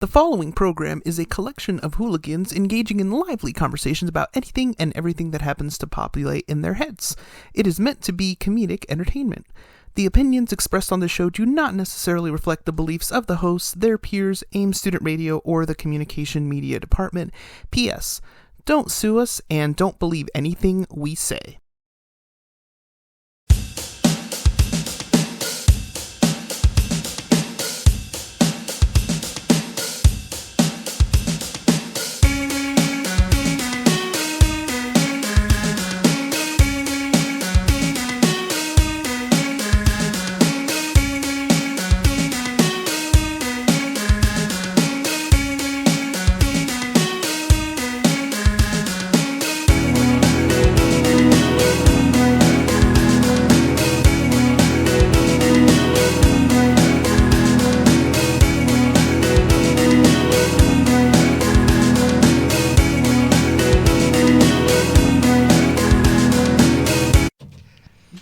The following program is a collection of hooligans engaging in lively conversations about anything and everything that happens to populate in their heads. It is meant to be comedic entertainment. The opinions expressed on the show do not necessarily reflect the beliefs of the hosts, their peers, AIM Student Radio, or the Communication Media Department. P.S. Don't sue us and don't believe anything we say.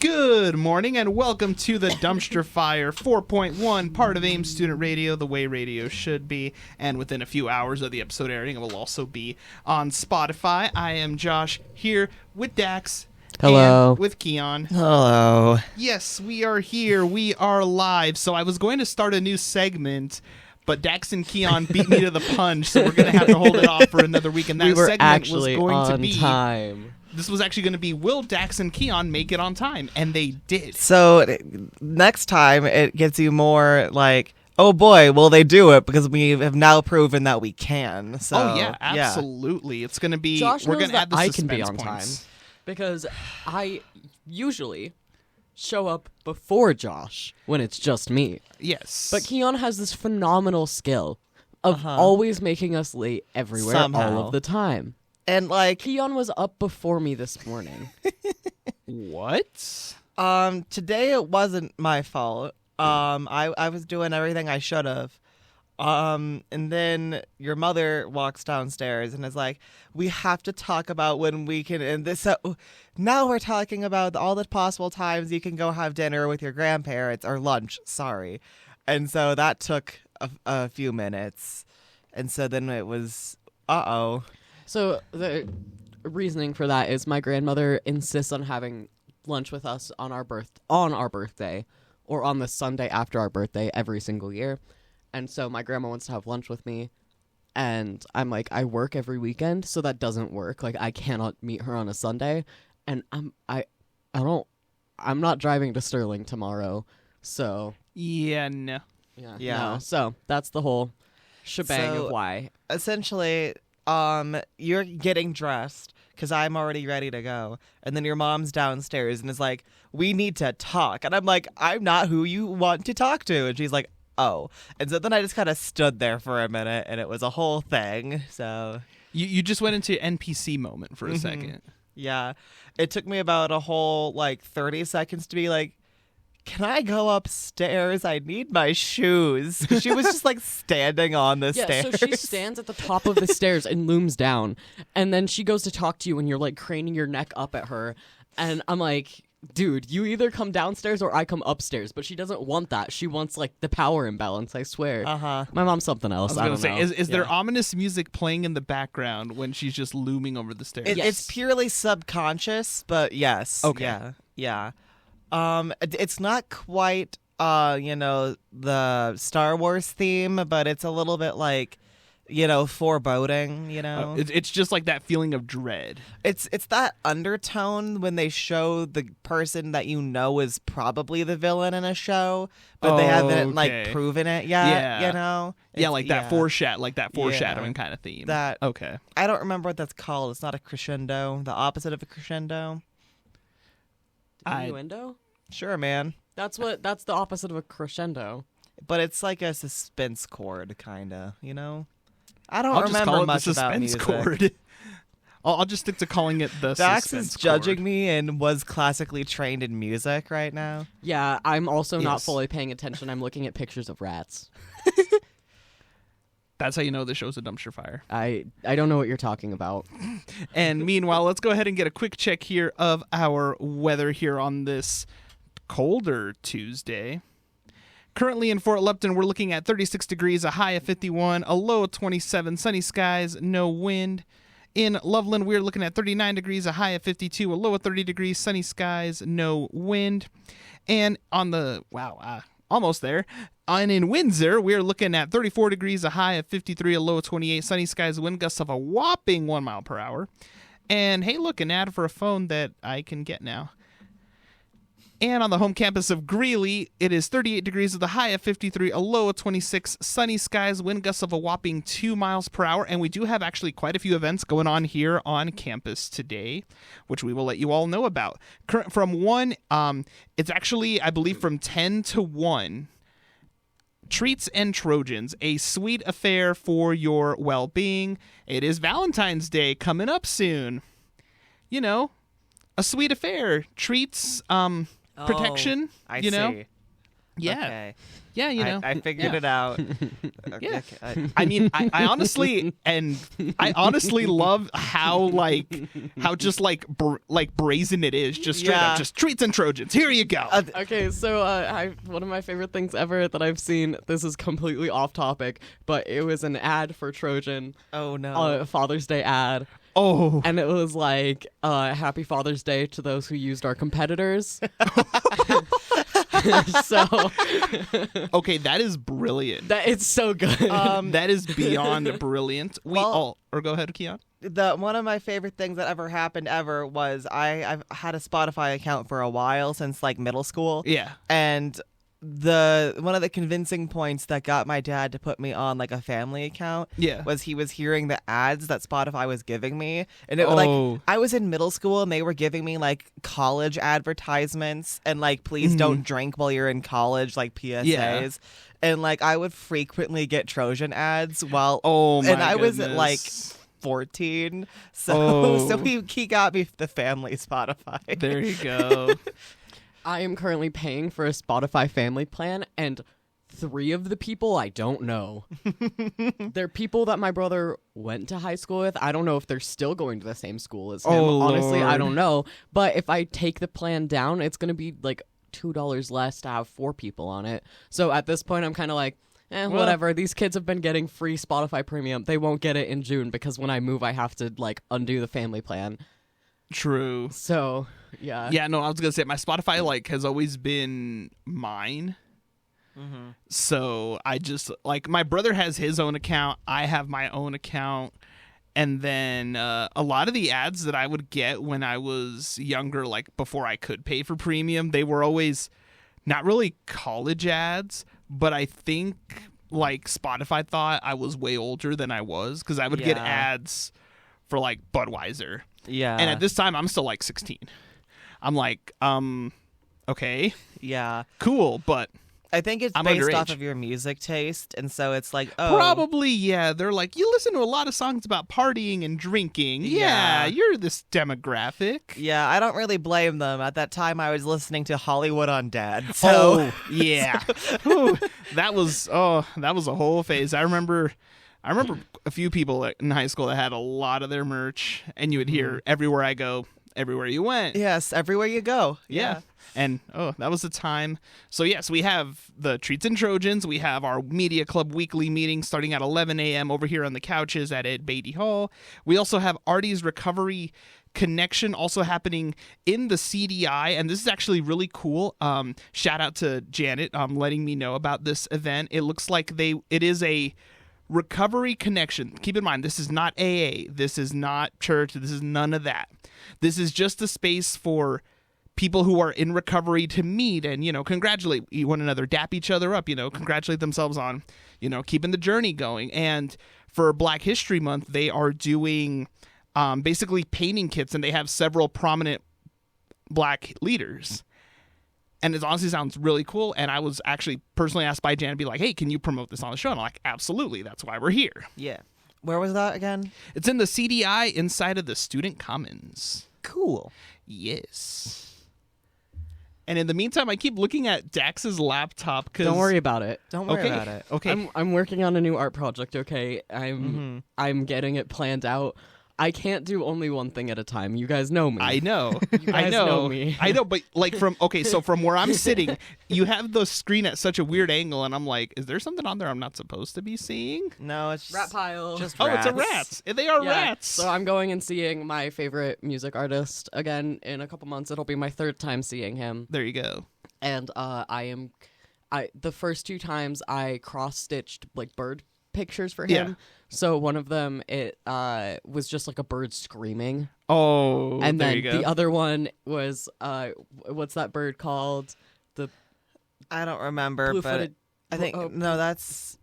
Good morning and welcome to the Dumpster Fire 4.1, part of AIM Student Radio, the way radio should be. And within a few hours of the episode airing, it will also be on Spotify. I am Josh, here with Dax. Hello. And with Kion. Hello. Yes, we are here. We are live. So I was going to start a new segment, but Dax and Kion beat me to the punch, so we're going to have to hold it off for another week. And that segment was going to be time. This was actually going to be, will Dax and Kion make it on time? And they did. So next time it gets you more like, oh boy, will they do it? Because we have now proven that we can. So, oh yeah, absolutely. It's going to be. Josh we're knows going to add the that I suspense can be on points. time because I usually show up before Josh when it's just me. Yes, But Kion has this phenomenal skill of always making us late everywhere Somehow. all of the time. And like, Kion was up before me this morning. what? today it wasn't my fault. I was doing everything I should have. And then your mother walks downstairs and is like, we have to talk about when we can, and this, now we're talking about all the possible times you can go have dinner with your grandparents, or lunch, sorry. And so that took a few minutes. And so then it was, uh-oh. So the reasoning for that is my grandmother insists on having lunch with us on our birthday or on the Sunday after our birthday every single year. And so my grandma wants to have lunch with me, and I'm like, I work every weekend, so that doesn't work. Like, I cannot meet her on a Sunday, and I'm not driving to Sterling tomorrow. So Yeah, no. Yeah. no. So that's the whole shebang So- of why. Essentially, you're getting dressed because I'm already ready to go, and then your mom's downstairs and is like, we need to talk, and I'm like, I'm not who you want to talk to, and she's like, oh. And so then I just kind of stood there for a minute, and it was a whole thing. So You just went into NPC moment for a second. yeah, it took me about a whole 30 seconds to be like, can I go upstairs? I need my shoes. She was just standing on the Yeah, stairs. so she stands at the top of the stairs and looms down, and then she goes to talk to you, and you're craning your neck up at her, and I'm like, dude, you either come downstairs or I come upstairs. But she doesn't want that. She wants the power imbalance, I swear. Uh-huh. My mom's something else. I I was don't going to know. say, is there Yeah. ominous music playing in the background when she's just looming over the stairs? Yes. It's purely subconscious, but yes. Okay. Yeah. It's not quite, the Star Wars theme, but it's a little bit foreboding, It's just like that feeling of dread. It's that undertone when they show the person that is probably the villain in a show, but they haven't Okay. proven it yet. Yeah. That foreshadowing kind of theme. That Okay. I don't remember what that's called. It's not a crescendo. The opposite of a crescendo. Innuendo? Sure, man. That's the opposite of a crescendo. But it's like a suspense chord, kind of, I don't I'll just remember call it much the about suspense music. chord. I'll just stick to calling it the Dax suspense is judging chord. me and was classically trained in music right now. Yeah, I'm also not Yes. fully paying attention. I'm looking at pictures of rats. That's how you know the show's a dumpster fire. I don't know what you're talking about. And meanwhile, let's go ahead and get a quick check here of our weather here on this colder Tuesday. Currently in Fort Lupton, we're looking at 36 degrees, a high of 51, a low of 27, sunny skies, no wind. In Loveland, we're looking at 39 degrees, a high of 52, a low of 30 degrees, sunny skies, no wind. And on the, almost there. And in Windsor, we're looking at 34 degrees, a high of 53, a low of 28, sunny skies, wind gusts of a whopping 1 mile per hour. And hey, look, an ad for a phone that I can get now. And on the home campus of Greeley, it is 38 degrees with a high of 53, a low of 26, sunny skies, wind gusts of a whopping 2 miles per hour. And we do have actually quite a few events going on here on campus today, which we will let you all know about. From 1, it's actually, I believe, from 10 to 1. Treats and Trojans, a sweet affair for your well-being. It is Valentine's Day coming up soon. You know, a sweet affair. Treats, protection, I you know? see. Yeah. Okay. Yeah, you know. I figured it out. Yeah. Okay. I mean, I honestly love how just brazen it is, just straight up, just Treats and Trojans. Here you go. Okay, so one of my favorite things ever that I've seen, this is completely off topic, but it was an ad for Trojan. Oh, no. A Father's Day ad. Oh. And it was like, Happy Father's Day to those who used our competitors. So okay, that is brilliant. it's so good. That is beyond brilliant. Or go ahead, Kion. One of my favorite things that ever happened was I've had a Spotify account for a while, since like middle school. Yeah. And one of the convincing points that got my dad to put me on like a family account was he was hearing the ads that Spotify was giving me, and it was like I was in middle school and they were giving me like college advertisements and like please don't drink while you're in college, like PSAs. And like I would frequently get Trojan ads while I was at like 14, so he got me the family Spotify. There you go. I am currently paying for a Spotify family plan, and 3 of the people I don't know. They're people that my brother went to high school with. I don't know if they're still going to the same school as him. Honestly, I don't know. But if I take the plan down, it's going to be like $2 less to have 4 people on it. So at this point, I'm kind of like, whatever. These kids have been getting free Spotify premium. They won't get it in June because when I move, I have to like undo the family plan. True. So, yeah. Yeah, no, I was going to say my Spotify like has always been mine. Mm-hmm. So I just like my brother has his own account. I have my own account. And then a lot of the ads that I would get when I was younger, like before I could pay for premium, they were always not really college ads, but I think like Spotify thought I was way older than I was because I would get ads for like Budweiser. Yeah. And at this time, I'm still like 16. I'm like, okay. Yeah. Cool, but I think it's I'm based underage. off of your music taste, and so it's like, Probably, yeah. They're like, you listen to a lot of songs about partying and drinking. Yeah, you're this demographic. Yeah, I don't really blame them. At that time, I was listening to Hollywood on Dad. So yeah. Ooh, that was a whole phase. I remember a few people in high school that had a lot of their merch, and you would hear "Everywhere I Go, Everywhere You Went." Yes, everywhere you go. Yeah. And that was the time. So yes, we have the Treats and Trojans. We have our Media Club weekly meeting starting at 11 a.m. over here on the couches at Ed Beatty Hall. We also have Artie's Recovery Connection also happening in the CDI, and this is actually really cool. Shout out to Janet letting me know about this event. It looks like it is a recovery connection. Keep in mind, this is not AA. This is not church. This is none of that. This is just a space for people who are in recovery to meet and, congratulate one another, dap each other up, congratulate themselves on, keeping the journey going. And for Black History Month, they are doing basically painting kits, and they have several prominent Black leaders. And it honestly sounds really cool. And I was actually personally asked by Jan to be like, hey, can you promote this on the show? And I'm like, absolutely. That's why we're here. Yeah. Where was that again? It's in the CDI inside of the Student Commons. Cool. Yes. And in the meantime, I keep looking at Dax's laptop. Don't worry about it. Don't worry about it. Okay. I'm working on a new art project, okay? I'm getting it planned out. I can't do only one thing at a time. You guys know me. I know. You guys know me. I know, but like so from where I'm sitting, you have the screen at such a weird angle, and I'm like, is there something on there I'm not supposed to be seeing? No, it's Rat pile. Just Oh, rats. it's a rat. They are Yeah. rats. So I'm going and seeing my favorite music artist again in a couple months. It'll be my third time seeing him. There you go. And the first 2 times I cross-stitched like bird pictures for him. Yeah. So one of them it was just like a bird screaming. Oh, And there then you go. the other one was what's that bird called? The I don't remember, blue-footed but I think no, that's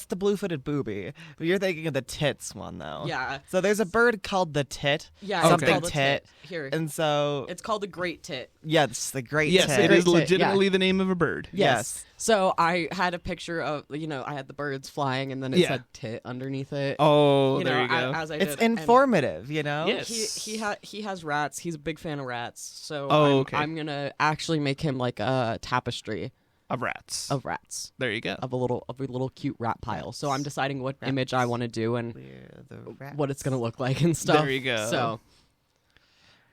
the blue-footed booby. You're thinking of the tits one though. yeah. So there's a bird called the tit. Yeah, Okay. it's Something called a tit. Here. And so It's called the great tit. yeah, it's the great Yes, tit. it Great is tit, legitimately the name of a bird. Yes. So I had a picture of, I had the birds flying and then it Yeah. said tit underneath it. Oh, you there know, you go. as I It's did. And informative, you know? Yes. he has rats. He's a big fan of rats. So Oh, okay. I'm going to actually make him like a tapestry Of rats. of rats. There you go. Of a little cute rat pile. So I'm deciding what image I want to do and We're the rats. what it's going to look like and stuff. There you go. So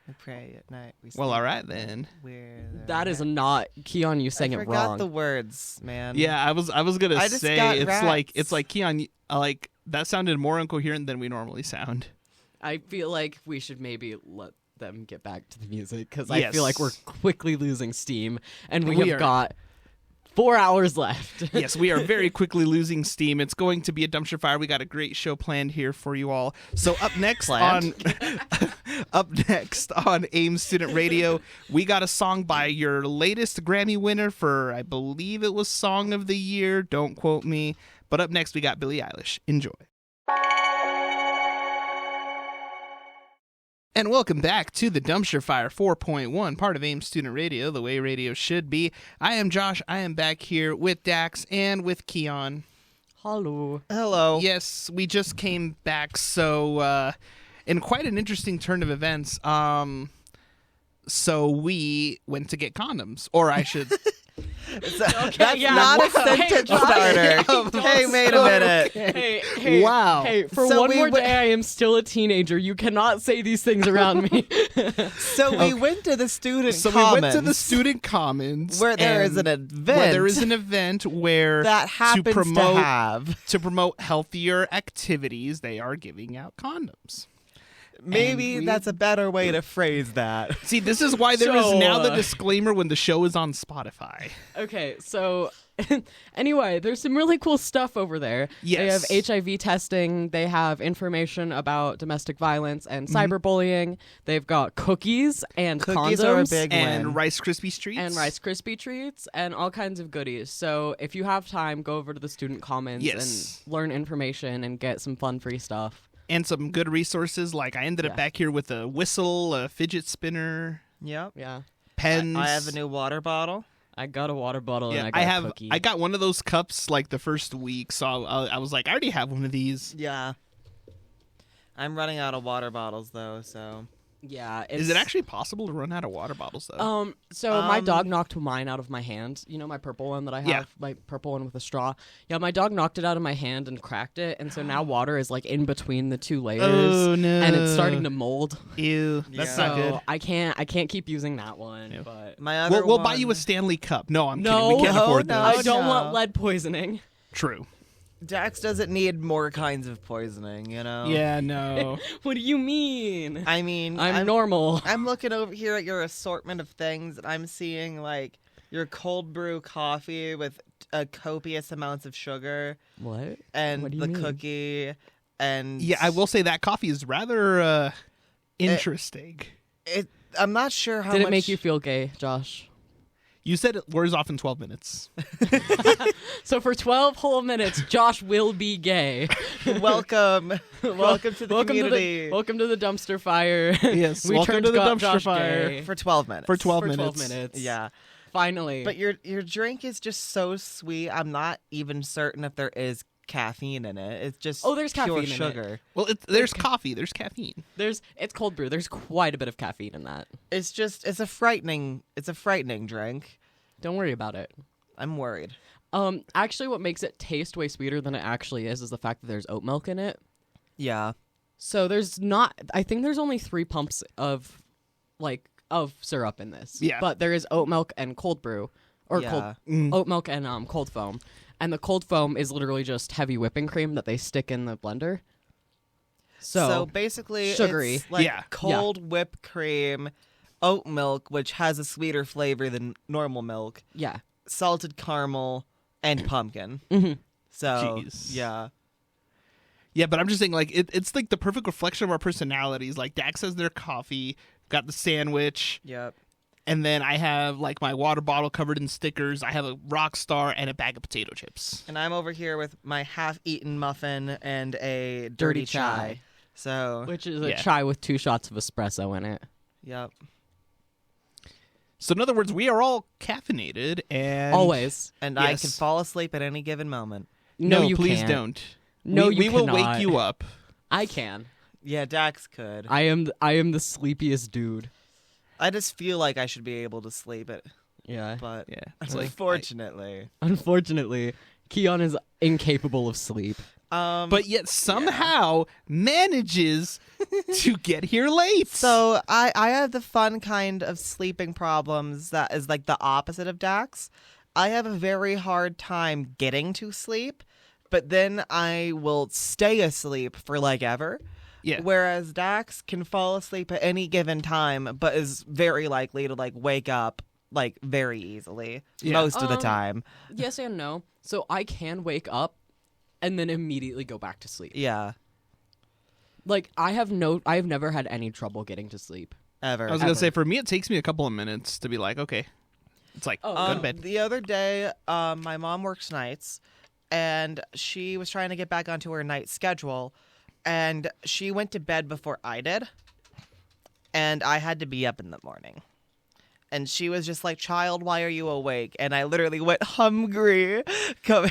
We pray at night. We Well, sleep all right at night. then. We're the that is rats. not Kion, you sang I it forgot wrong. the words, man. Yeah, I was gonna I just say got it's rats. like Kion, like that sounded more incoherent than we normally sound. I feel like we should maybe let them get back to the music because I Yes. feel like we're quickly losing steam and we We have are. got 4 hours left. Yes, we are very quickly losing steam. It's going to be a dumpster fire. We got a great show planned here for you all. So up next on AIM Student Radio, we got a song by your latest Grammy winner for, I believe it was Song of the Year. Don't quote me. But up next we got Billie Eilish. Enjoy. And welcome back to the Dumpster Fire 4.1, part of AIM Student Radio, the way radio should be. I am Josh. I am back here with Dax and with Kion. Hello. Hello. Yes, we just came back, so in quite an interesting turn of events, so we went to get condoms, or I should... That's yeah. not a Wow. sentence Hey, starter. don't Hey, wait a minute. Hey, Wow. Hey, for So one we more went- day, I am still a teenager. You cannot say these things around me. So we went to the student So commons, we went to the student commons, where there is and an event where there is an event where that happens to promote healthier activities, they are giving out condoms. Maybe And we- that's a better way to phrase that. See, this is why there is So, now the disclaimer when the show is on Spotify. Okay, so anyway, there's some really cool stuff over there. Yes. They have HIV testing, they have information about domestic violence and cyberbullying. They've got cookies and Cookies condoms are a big And win. Rice Krispie treats. and Rice Krispie treats and all kinds of goodies. So if you have time, go over to the student commons Yes. and learn information and get some fun free stuff. And some good resources, like I ended up Yeah. back here with a whistle, a fidget spinner, Yep. Yeah. pens. I have a new water bottle. I got a water bottle and Yeah, I got a cookie. I got one of those cups like the first week, so I was like, I already have one of these. Yeah. I'm running out of water bottles though, so Yeah. Is it actually possible to run out of water bottles though? So my dog knocked mine out of my hand. You know my purple one that I have? Yeah. My purple one with a straw. Yeah, my dog knocked it out of my hand and cracked it, and so now water is like in between the two layers. Oh, no. And it's starting to mold. Ew, that's Yeah. not so good. I can't keep using that one. Yeah. But my other We'll buy you a one- Stanley Cup. No, I'm No, kidding. We can't no, afford no. those. I don't no. want lead poisoning. True. Dax doesn't need more kinds of poisoning, you know? Yeah, no. What do you mean? I mean, I'm normal. I'm looking over here at your assortment of things, and I'm seeing like your cold brew coffee with copious amounts of sugar, What? and What do you the mean? cookie, and Yeah, I will say that coffee is rather interesting. I'm not sure how Did much. it make you feel gay, Josh? You said it wears off in 12 minutes. So for 12 whole minutes, Josh will be gay. Welcome, welcome to the community welcome to the dumpster fire. Yes, we welcome turned to the dumpster Josh fire. gay. for 12 minutes. For 12 For minutes. 12 minutes. Yeah, Finally. but your drink is just so sweet. I'm not even certain if there is caffeine in it. It's just There's pure caffeine in it. sugar. Well, there's coffee. There's caffeine. It's cold brew. There's quite a bit of caffeine in that. It's a frightening drink. Don't worry about it. I'm worried. Actually, what makes it taste way sweeter than it actually is the fact that there's oat milk in it. Yeah. So there's not. I think there's only 3 pumps of syrup in this. Yeah. But there is oat milk and cold brew, or Yeah. oat milk and cold foam, and the cold foam is literally just heavy whipping cream that they stick in the blender. So basically, sugary. it's like Yeah. cold whipped cream, oat milk, which has a sweeter flavor than normal milk, yeah. salted caramel, and pumpkin. Mm-hmm. So Jeez. yeah. Yeah, but I'm just saying, like, it's like the perfect reflection of our personalities. Like, Dax has their coffee, got the sandwich, Yep. and then I have, like, my water bottle covered in stickers. I have a rock star and a bag of potato chips. And I'm over here with my half-eaten muffin and a Dirty dirty chai. chai. So Which is a Yeah. chai with 2 shots of espresso in it. yep. So, in other words, we are all caffeinated, and... Always. And I Yes. can fall asleep at any given moment. No, you please can't. don't. No, we you will cannot. wake you up. I can. Yeah, Dax could. I am the sleepiest dude. I just feel like I should be able to sleep it, Yeah. but Yeah. It's like, unfortunately. Unfortunately, Kion is incapable of sleep. but yet somehow manages to get here late. So I have the fun kind of sleeping problems that is like the opposite of Dax. I have a very hard time getting to sleep, but then I will stay asleep for like ever. Yeah. Whereas Dax can fall asleep at any given time, but is very likely to like wake up like very easily Yeah. most of the time. Yes and no. So I can wake up and then immediately go back to sleep. Yeah, Like I have never had any trouble getting to sleep. ever. I was going Ever. to say, for me, it takes me a couple of minutes to be like, okay. It's like, Oh, go to bed. The other day, my mom works nights, and she was trying to get back onto her night schedule, and she went to bed before I did, and I had to be up in the morning. And she was just like, "Child, why are you awake?" And I literally went hungry. So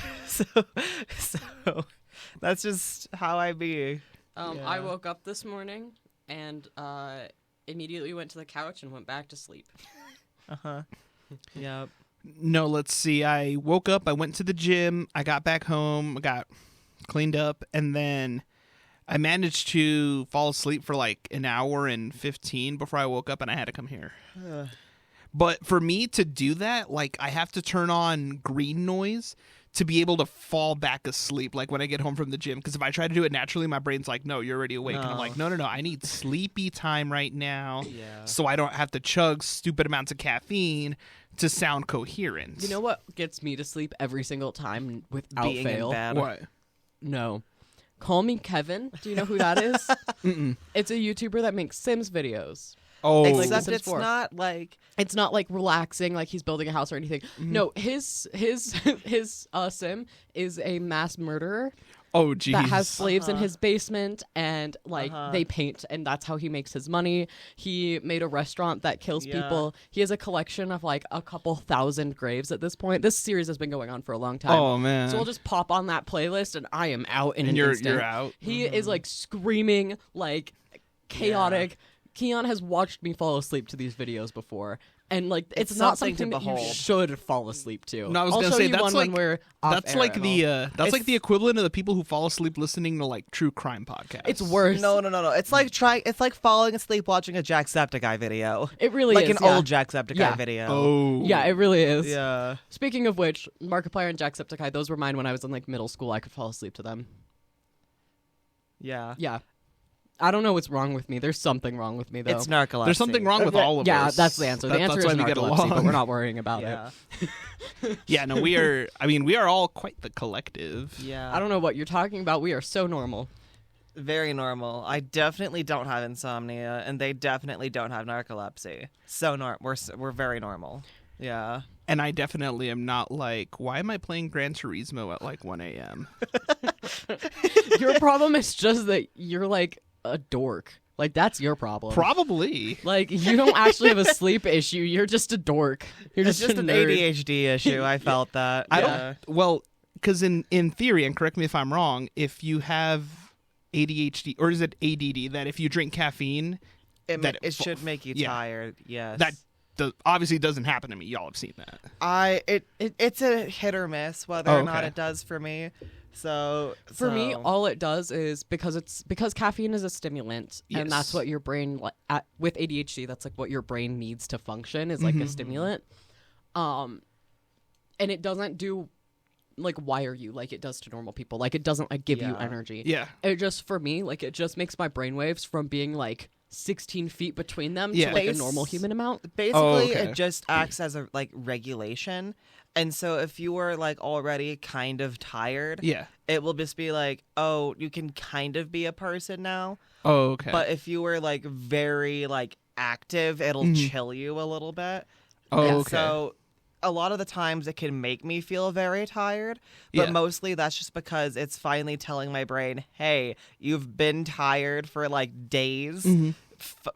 that's just how I be. I Yeah. woke up this morning and immediately went to the couch and went back to sleep. Yep. No, let's see. I woke up, I went to the gym, I got back home, I got cleaned up, and then I managed to fall asleep for like an hour and 15 before I woke up, and I had to come here. But for me to do that, like, I have to turn on green noise to be able to fall back asleep, like when I get home from the gym. Because if I try to do it naturally, my brain's like, no, you're already awake. And I'm No. like, no, I need sleepy time right now. Yeah. So I don't have to chug stupid amounts of caffeine to sound coherent. You know what gets me to sleep every single time without Being fail? in bed. what? No. Call Me Kevin. Do you know who that is? Mm-mm. It's a YouTuber that makes Sims videos. Oh, Like Except Sims it's 4. not like It's not like relaxing, like he's building a house or anything. Mm-hmm. No, his sim is a mass murderer oh, geez. that has slaves in his basement, and like Uh-huh. they paint, and that's how he makes his money. He made a restaurant that kills Yeah. people. He has a collection of like a couple thousand graves at this point. This series has been going on for a long time. Oh, man. So we'll just pop on that playlist, and I am out in and an you're instant. out. He is like screaming, like chaotic. Keon has watched me fall asleep to these videos before, and like it's not something to something that you behold. should fall asleep to. No, I was I'll gonna show say you that's one like when we're off that's air like and the all. that's like It's- the equivalent of the people who fall asleep listening to like true crime podcasts. It's worse. No. It's like It's like falling asleep watching a Jacksepticeye video. It really Like is an yeah. old Jacksepticeye Yeah. video. Oh, Yeah, it really is. Yeah. Speaking of which, Markiplier and Jacksepticeye, those were mine when I was in like middle school. I could fall asleep to them. Yeah. Yeah. I don't know what's wrong with me. There's something wrong with me though. It's narcolepsy. There's something wrong with all of yeah, us. that's the answer. The answer that's is why we get narcolepsy, along. but we're not worrying about Yeah. it. Yeah, no, we are. I mean, we are all quite the collective. Yeah. I don't know what you're talking about. We are so normal. Very normal. I definitely don't have insomnia, and they definitely don't have narcolepsy. So we're very normal. Yeah. And I definitely am not like, why am I playing Gran Turismo at like 1 a.m.? Your problem is just that you're like a dork. Like that's your problem. Probably. Like you don't actually have a sleep issue. You're just a dork. You're It's just, just a an nerd. ADHD issue. I felt that. I Yeah. don't. Well, because in theory, and correct me if I'm wrong, if you have ADHD or is it ADD, that if you drink caffeine, that It should make you yeah. tired. Yes. that obviously doesn't happen to me. Y'all have seen that. It's a hit or miss whether Oh, or not okay. it does for me. For me, all it does is because caffeine is a stimulant, and that's what your brain with ADHD. That's like what your brain needs to function is like a stimulant. And it doesn't do like wire you like it does to normal people. Like it doesn't like give you energy. Yeah. It just for me like it just makes my brainwaves from being like 16 feet between them to like a normal human amount. Basically, it just acts as a like regulation. And so if you were like already kind of tired, it will just be like, oh, you can kind of be a person now. Oh, okay. But if you were like very like active, it'll chill you a little bit. Oh, and okay. So a lot of the times it can make me feel very tired, but mostly that's just because it's finally telling my brain, hey, you've been tired for like days.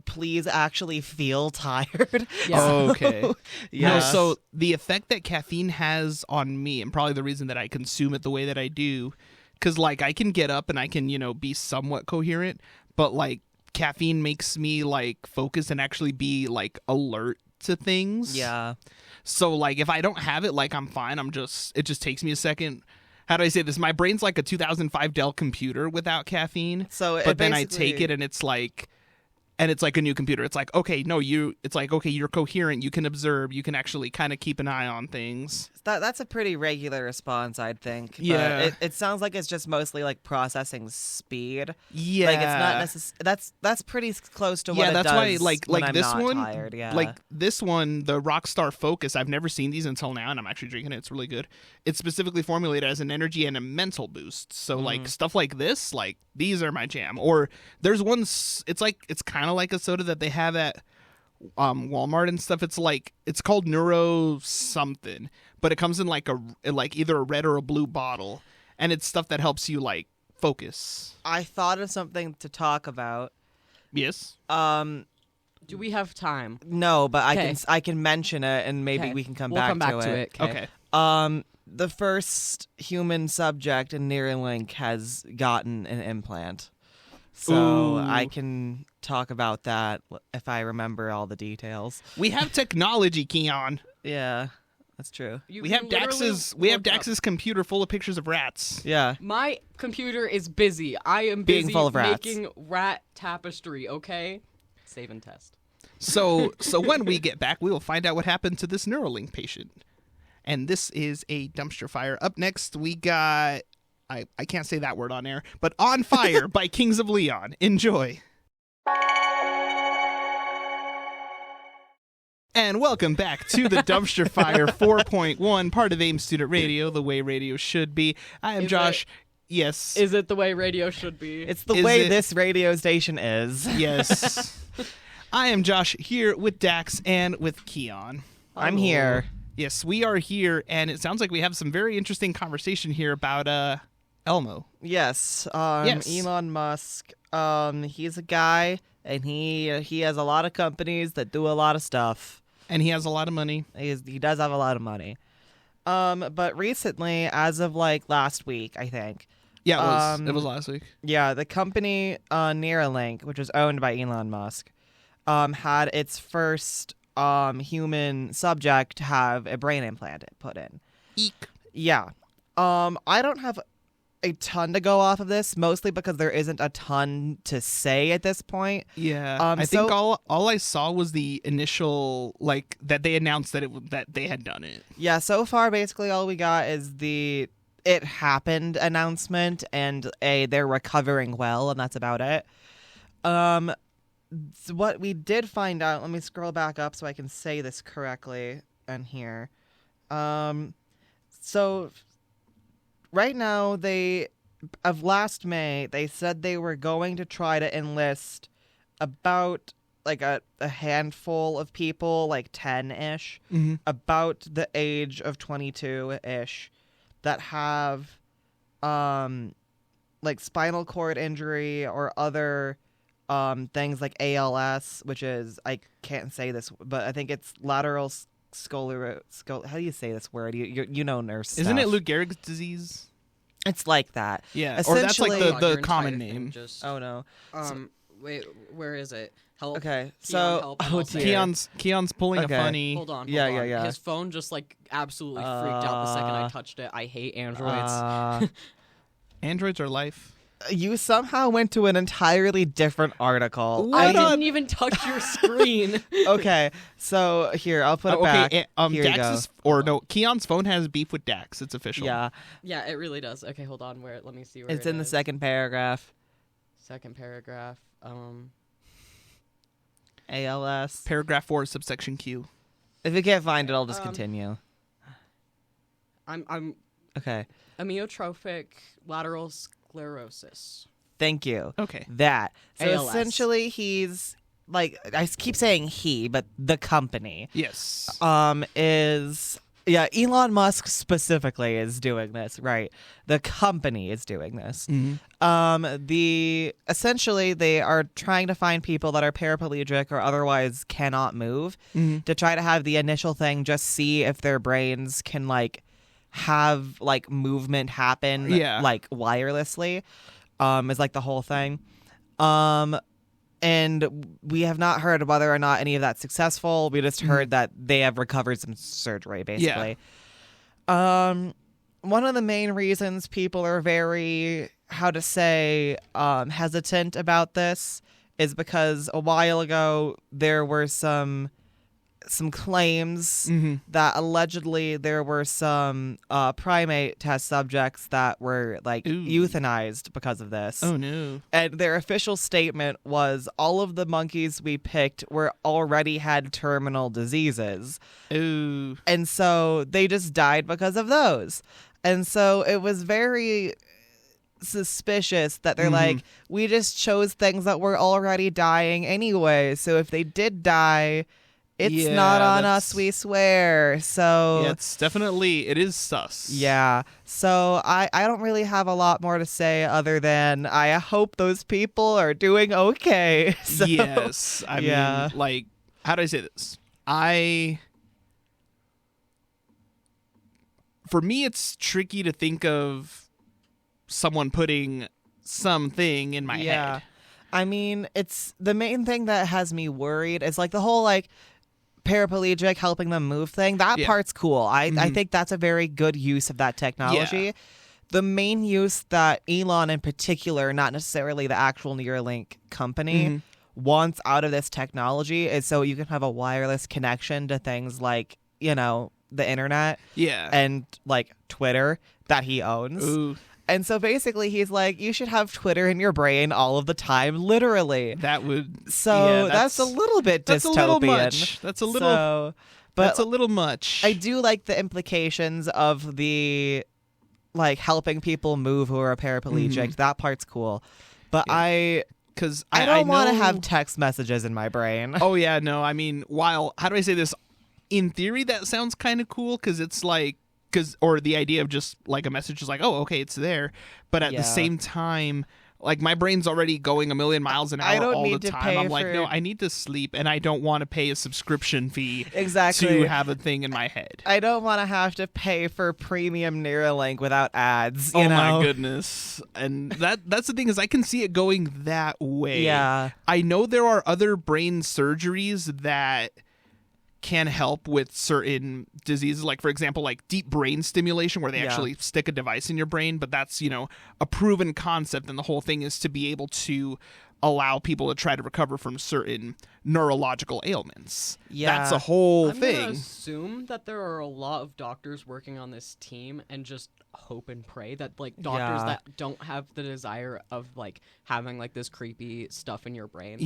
Please actually feel tired. Oh, okay. Yeah. No, so the effect that caffeine has on me, and probably the reason that I consume it the way that I do, because like I can get up and I can, be somewhat coherent, but like caffeine makes me like focus and actually be like alert to things. Yeah. So like if I don't have it, like I'm fine. It just takes me a second. How do I say this? My brain's like a 2005 Dell computer without caffeine. So but then I take it and it's like a new computer. It's like, okay, no, you're coherent. You can observe. You can actually kind of keep an eye on things. That's a pretty regular response, I'd think. Yeah. But it sounds like it's just mostly like processing speed. Yeah. Like it's not that's pretty close to what it does. Yeah, that's why when like I'm this not one, tired. Yeah. like this one, the Rockstar Focus. I've never seen these until now, and I'm actually drinking it. It's really good. It's specifically formulated as an energy and a mental boost. So like stuff like this, like these are my jam. Or there's one. It's kind of like a soda that they have at Walmart and stuff. It's called Neuro something, but it comes in like either a red or a blue bottle, and it's stuff that helps you like focus. I thought of something to talk about. Yes. Do we have time? No, but I can mention it, and maybe we can come back to it. Okay. The first human subject in Neuralink has gotten an implant. So I can talk about that if I remember all the details. We have technology, Kion. Yeah, that's true. We have Dax's computer full of pictures of rats. Yeah. My computer is busy. I am Being busy full of rats. making rat tapestry, okay? Save and test. So when we get back, we will find out what happened to this Neuralink patient. And this is a dumpster fire. Up next, we got... I can't say that word on air, but On Fire by Kings of Leon. Enjoy. And welcome back to the Dumpster Fire 4.1, part of AIM Student Radio, the way radio should be. I am Josh. Yes. Is it the way radio should be? It's the way this radio station is. Yes. I am Josh here with Dax and with Kion. I'm here. Yes, we are here, and it sounds like we have some very interesting conversation here about Elmo. Yes. Yes. Elon Musk. He's a guy, and he has a lot of companies that do a lot of stuff. And he has a lot of money. He does have a lot of money. But recently, as of like last week, I think. Yeah, it was last week. Yeah, the company Neuralink, which was owned by Elon Musk, had its first human subject have a brain implant put in. Eek. Yeah. I don't have a ton to go off of this, mostly because there isn't a ton to say at this point. Yeah. I think all I saw was the initial, like, that they announced that they had done it. Yeah, so far, basically, all we got is the "it happened" announcement and they're recovering well, and that's about it. What we did find out, let me scroll back up so I can say this correctly in here. So right now, last May, they said they were going to try to enlist about like a handful of people, like 10-ish, about the age of 22-ish, that have like spinal cord injury or other things like ALS, which is, I can't say this, but I think it's lateral how do you say this word? You know nurse Isn't stuff. it Lou Gehrig's disease? It's like that. Yeah, or that's like Essentially- the common name. Oh no. Wait, where is it? Help. Okay, Kion, so help, and I'll say it. Keon's pulling Okay. a funny. Hold on. Yeah. His phone just like absolutely freaked out the second I touched it. I hate Androids. Androids are life. You somehow went to an entirely different article. I didn't even touch your screen. Okay, so here, I'll put it back. Here you Dax's, or no, Keon's phone has beef with Dax. It's official. Yeah. Yeah, it really does. Okay, hold on. Let me see where It's in the second paragraph. Second paragraph. ALS. Paragraph 4, subsection Q. If you can't find it, I'll just continue. I'm Okay. amyotrophic lateral sclerosis. Thank you. Okay. That. So ALS. essentially, he's like, I keep saying he, but the company. Yes. Is Elon Musk specifically is doing this, right? The company is doing this. Essentially they are trying to find people that are paraplegic or otherwise cannot move to try to have the initial thing just see if their brains can like have like movement happen like wirelessly is like the whole thing. And we have not heard whether or not any of that's successful. We just heard that they have recovered some surgery, basically. One of the main reasons people are very, hesitant about this is because a while ago there were some claims that allegedly there were some primate test subjects that were like euthanized because of this. Oh no. And their official statement was all of the monkeys we picked were already had terminal diseases. Ooh. And so they just died because of those. And so it was very suspicious that they're like, we just chose things that were already dying anyway. So if they did die, it's not on us, we swear. So yeah, it's definitely, it is sus. Yeah. So I don't really have a lot more to say other than I hope those people are doing okay. So, yes. I mean, like, how do I say this? For me, it's tricky to think of someone putting something in my head. I mean, it's the main thing that has me worried is like the whole like paraplegic helping them move thing. That part's cool. I think that's a very good use of that technology. Yeah. The main use that Elon in particular, not necessarily the actual Neuralink company, wants out of this technology is so you can have a wireless connection to things like, you know, the internet and like Twitter that he owns. Ooh. And so basically he's like, you should have Twitter in your brain all of the time, literally. That would... So that's a little bit dystopian. That's a little much. That's a little... that's a little much. I do like the implications of the, like, helping people move who are paraplegic. That part's cool. But I don't want to have text messages in my brain. Oh, yeah, no. I mean, how do I say this? In theory, that sounds kind of cool because it's like... or the idea of just like a message is like, oh, okay, it's there. But at the same time, like my brain's already going a million miles an hour all the time. I'm like, no, I need to sleep and I don't want to pay a subscription fee to have a thing in my head. I don't want to have to pay for premium Neuralink without ads. You know? My goodness. And that's the thing is I can see it going that way. Yeah. I know there are other brain surgeries that can help with certain diseases, like for example like deep brain stimulation where they actually stick a device in your brain, but that's, you know, a proven concept, and the whole thing is to be able to allow people to try to recover from certain neurological ailments. That's a whole thing. I'm gonna assume that there are a lot of doctors working on this team and just hope and pray that like doctors that don't have the desire of like having like this creepy stuff in your brain.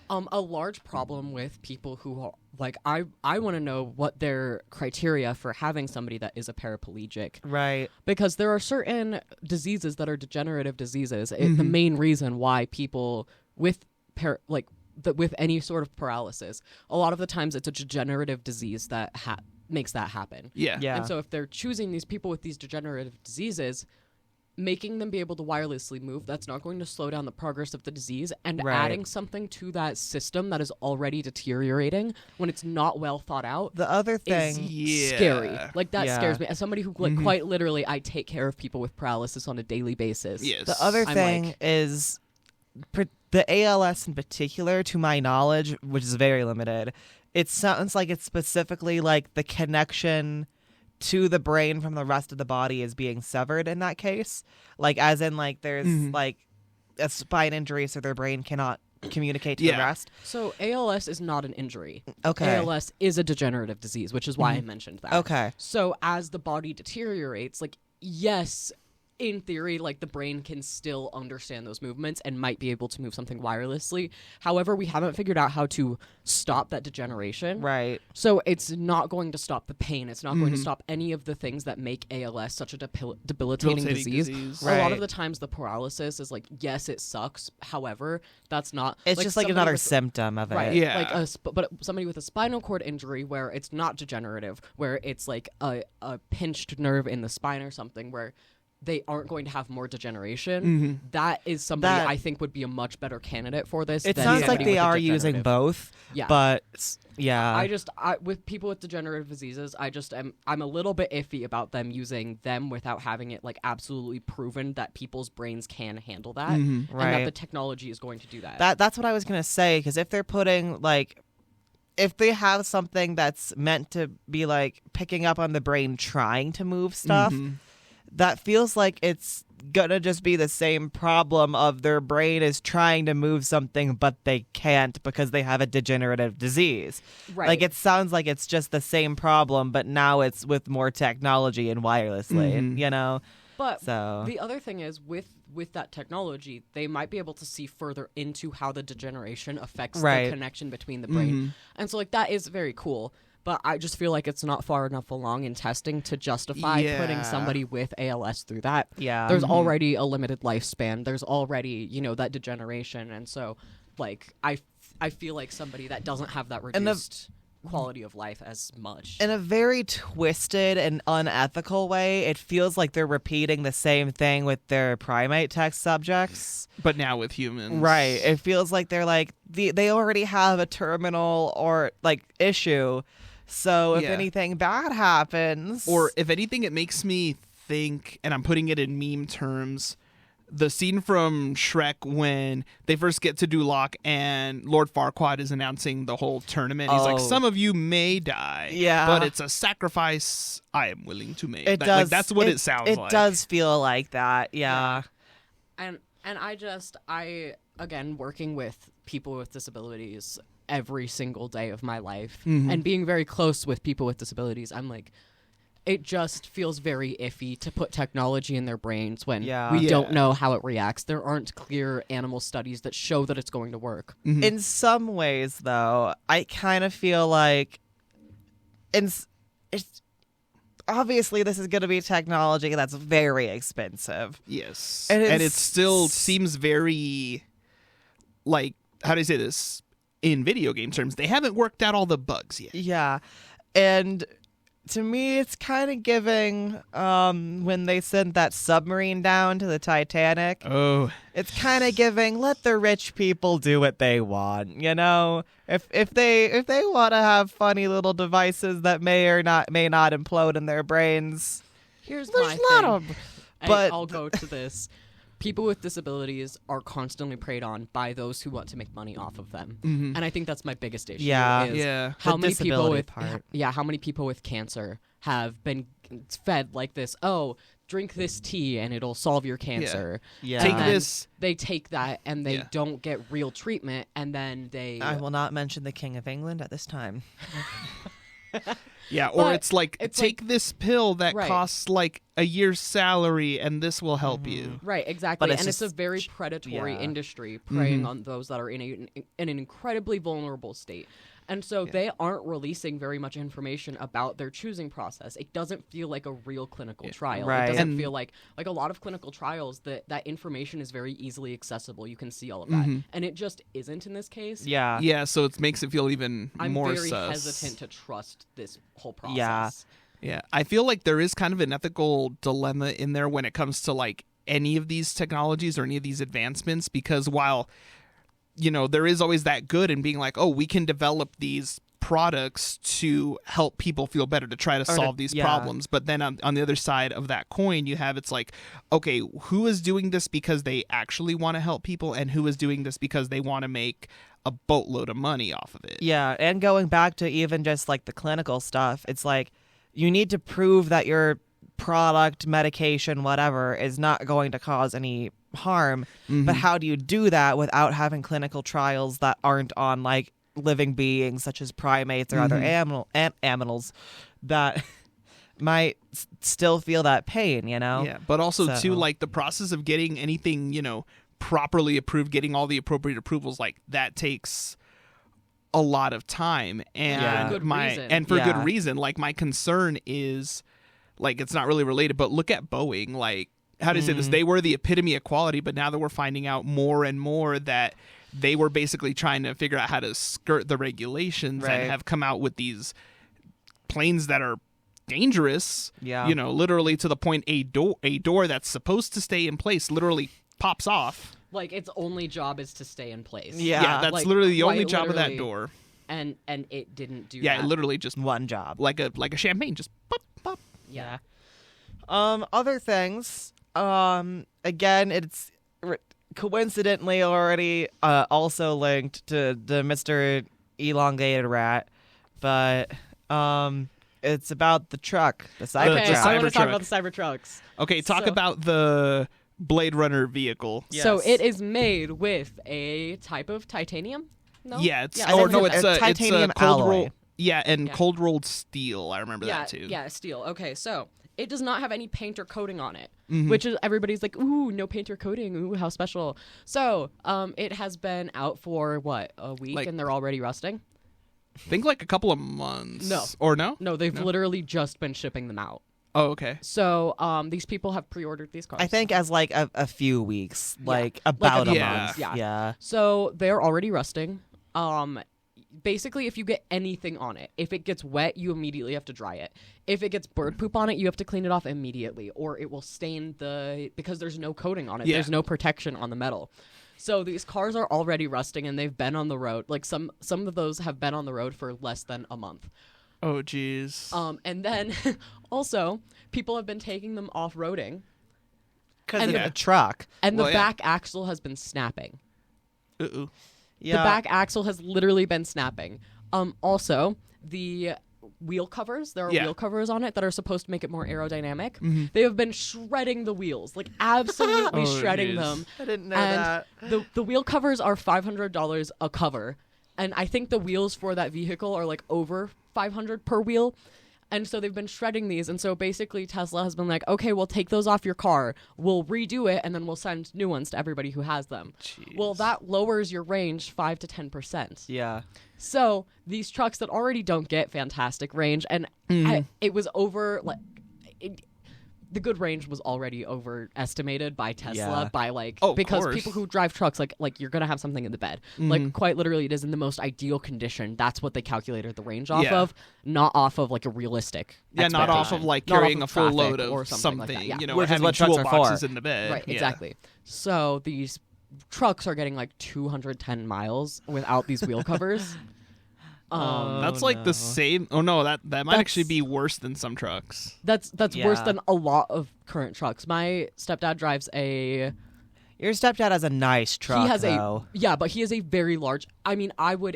A large problem with people who are, like I want to know what their criteria for having somebody that is a paraplegic. Right. Because there are certain diseases that are degenerative diseases. The main reason why people with with any sort of paralysis, a lot of the times it's a degenerative disease that makes that happen. And so if they're choosing these people with these degenerative diseases, making them be able to wirelessly move, that's not going to slow down the progress of the disease, and adding something to that system that is already deteriorating when it's not well thought out. The other thing is scary. Like that scares me. As somebody who like quite literally I take care of people with paralysis on a daily basis. The other thing is the ALS in particular, to my knowledge, which is very limited, it sounds like it's specifically like the connection to the brain from the rest of the body is being severed in that case. Like, as in, like, there's, like, a spine injury so their brain cannot communicate to the rest. So ALS is not an injury. Okay. ALS is a degenerative disease, which is why I mentioned that. Okay. So as the body deteriorates, like, yes, in theory, like, the brain can still understand those movements and might be able to move something wirelessly. However, we haven't figured out how to stop that degeneration. Right. So it's not going to stop the pain. It's not going to stop any of the things that make ALS such a debilitating disease. A lot of the times the paralysis is like, yes, it sucks. However, that's not... It's just like another symptom of it. Right. Yeah. Like but somebody with a spinal cord injury where it's not degenerative, where it's like a pinched nerve in the spine or something where they aren't going to have more degeneration. That is somebody I think would be a much better candidate for this. It than sounds like somebody they with a are using degenerative. both. Yeah. But yeah. I with people with degenerative diseases, I'm a little bit iffy about them using them without having it like absolutely proven that people's brains can handle that, and that the technology is going to do that. That's what I was gonna say, because if they're putting like, if they have something that's meant to be like picking up on the brain trying to move stuff, that feels like it's gonna just be the same problem of their brain is trying to move something but they can't because they have a degenerative disease. Right. Like, it sounds like it's just the same problem, but now it's with more technology and wirelessly, you know? But So the other thing is with that technology, they might be able to see further into how the degeneration affects the connection between the brain. And so, like, that is very cool. But I just feel like it's not far enough along in testing to justify putting somebody with ALS through that. Yeah. There's already a limited lifespan. There's already, that degeneration. And so, like, I feel like somebody that doesn't have that reduced quality of life as much. In a very twisted and unethical way, it feels like they're repeating the same thing with their primate test subjects. But now with humans. Right. It feels like they're like, they already have a terminal or like issue. So if anything bad happens... Or if anything, it makes me think, and I'm putting it in meme terms, the scene from Shrek when they first get to Duloc and Lord Farquaad is announcing the whole tournament. He's like, some of you may die, but it's a sacrifice I am willing to make. Like, that's what it sounds like. It does feel like that, yeah. And I again, working with people with disabilities every single day of my life and being very close with people with disabilities, I'm like, it just feels very iffy to put technology in their brains when we don't know how it reacts. There aren't clear animal studies that show that it's going to work. In some ways, though, I kind of feel like it's obviously this is going to be technology that's very expensive. Yes. And it still seems very, like, how do I say this? In video game terms, they haven't worked out all the bugs yet. Yeah. And to me, it's kind of giving when they sent that submarine down to the Titanic. Oh. It's kind of giving, let the rich people do what they want, you know? If they want to have funny little devices that may not implode in their brains, Here's just my let thing. 'em. And But I'll go to this. People with disabilities are constantly preyed on by those who want to make money off of them, and I think that's my biggest issue. Yeah. is how The many people disability with part. how many people with cancer have been fed like this? Oh, drink this tea and it'll solve your cancer. Yeah. Take And then this. They take that and they don't get real treatment, and then they. I will not mention the King of England at this time. Yeah, or But it's like, take this pill that Right. costs like a year's salary and this will help you. Right, exactly. But it's And it's a just- very predatory yeah. industry preying on those that are in an incredibly vulnerable state. And so they aren't releasing very much information about their choosing process. It doesn't feel like a real clinical trial. Right. It doesn't And- feel like a lot of clinical trials that information is very easily accessible. You can see all of that. And it just isn't in this case. Yeah. Yeah, so it makes it feel even I'm more very sus. hesitant to trust this whole process. Yeah. Yeah, I feel like there is kind of an ethical dilemma in there when it comes to like any of these technologies or any of these advancements, because while, there is always that good in being like, oh, we can develop these products to help people feel better, to try to solve these problems. But then on the other side of that coin, you have, it's like, okay, who is doing this because they actually want to help people, and who is doing this because they want to make a boatload of money off of it? Yeah, and going back to even just like the clinical stuff, it's like, you need to prove that your product, medication, whatever, is not going to cause any harm. But how do you do that without having clinical trials that aren't on like living beings such as primates or other animals that might still feel that pain, you know? Yeah, but also So- too, like the process of getting anything, properly approved, getting all the appropriate approvals, like that takes a lot of time, and Yeah. For good reason. and for Yeah. good reason. Like my concern is, like, it's not really related, but look at Boeing. Like, how do you say this? They were the epitome of quality, but now that we're finding out more and more that they were basically trying to figure out how to skirt the regulations Right. and have come out with these planes that are dangerous. Yeah. Literally to the point a door that's supposed to stay in place literally pops off. Like its only job is to stay in place. Yeah. That's like, literally the quite only job of that literally. door. And it didn't do Yeah, that. it literally just One job. like a champagne, just pop pop. Yeah. Other things. Again, it's coincidentally already also linked to the Mr. Elongated Rat, but it's about the truck, the cyber Okay, truck. I want to talk Cybertruck. about the Cybertrucks. Okay, talk So- about the Blade Runner vehicle. So Yes. it is made with a type of titanium. No. Yeah, it's Yeah, I think it's it's titanium cold alloy. roll. Yeah, and Yeah. cold rolled steel. I remember yeah, that too. yeah, steel. Okay, so it does not have any paint or coating on it, Mm-hmm. which is everybody's like, ooh, no paint or coating, ooh, how special. So, it has been out for what, a week, Like- and they're already rusting. Think like a couple of months. No. Or no? No, they've literally just been shipping them out. Oh, okay. So, these people have pre-ordered these cars. I think as like a few weeks, like about a a few month. months, yeah. Yeah. So they're already rusting. Basically, if you get anything on it, if it gets wet, you immediately have to dry it. If it gets bird poop on it, you have to clean it off immediately, or it will stain because there's no coating on it. Yeah. There's no protection on the metal. So these cars are already rusting, and they've been on the road. Like some of those have been on the road for less than a month. Oh, jeez. And then also people have been taking them off-roading, Because And of the- the truck. and Well, the yeah. back axle has been snapping. Uh-oh. Yeah. The back axle has literally been snapping. Also, the wheel covers, there are Yeah. wheel covers on it that are supposed to make it more aerodynamic. They have been shredding the wheels, like absolutely Oh, shredding jeez. them. I didn't know And that. the wheel covers are $500 a cover. And I think the wheels for that vehicle are like over $500 per wheel. And so they've been shredding these. And so basically Tesla has been like, okay, we'll take those off your car. We'll redo it. And then we'll send new ones to everybody who has them. Well, Jeez. that lowers your range 5 to 10%. Yeah. So these trucks that already don't get fantastic range, and it was over like the good range was already overestimated by Tesla Yeah. by like Oh, of because course. people who drive trucks like you're gonna have something in the bed, like quite literally it is in the most ideal condition. That's what they calculated the range off Yeah. of, not off of like a realistic. Yeah, not off expectation. of like Not off carrying of a full traffic load of or something like that, yeah. or Which is having what trucks are toolboxes for. in the bed. Right, Yeah. exactly. So these trucks are getting like 210 miles without these wheel covers. That's like the same. Oh no, that might That's- actually be worse than some trucks. That's worse Yeah. than a lot of current trucks. My stepdad drives a. Your stepdad has a nice truck, He has though. but he has a very large. I mean,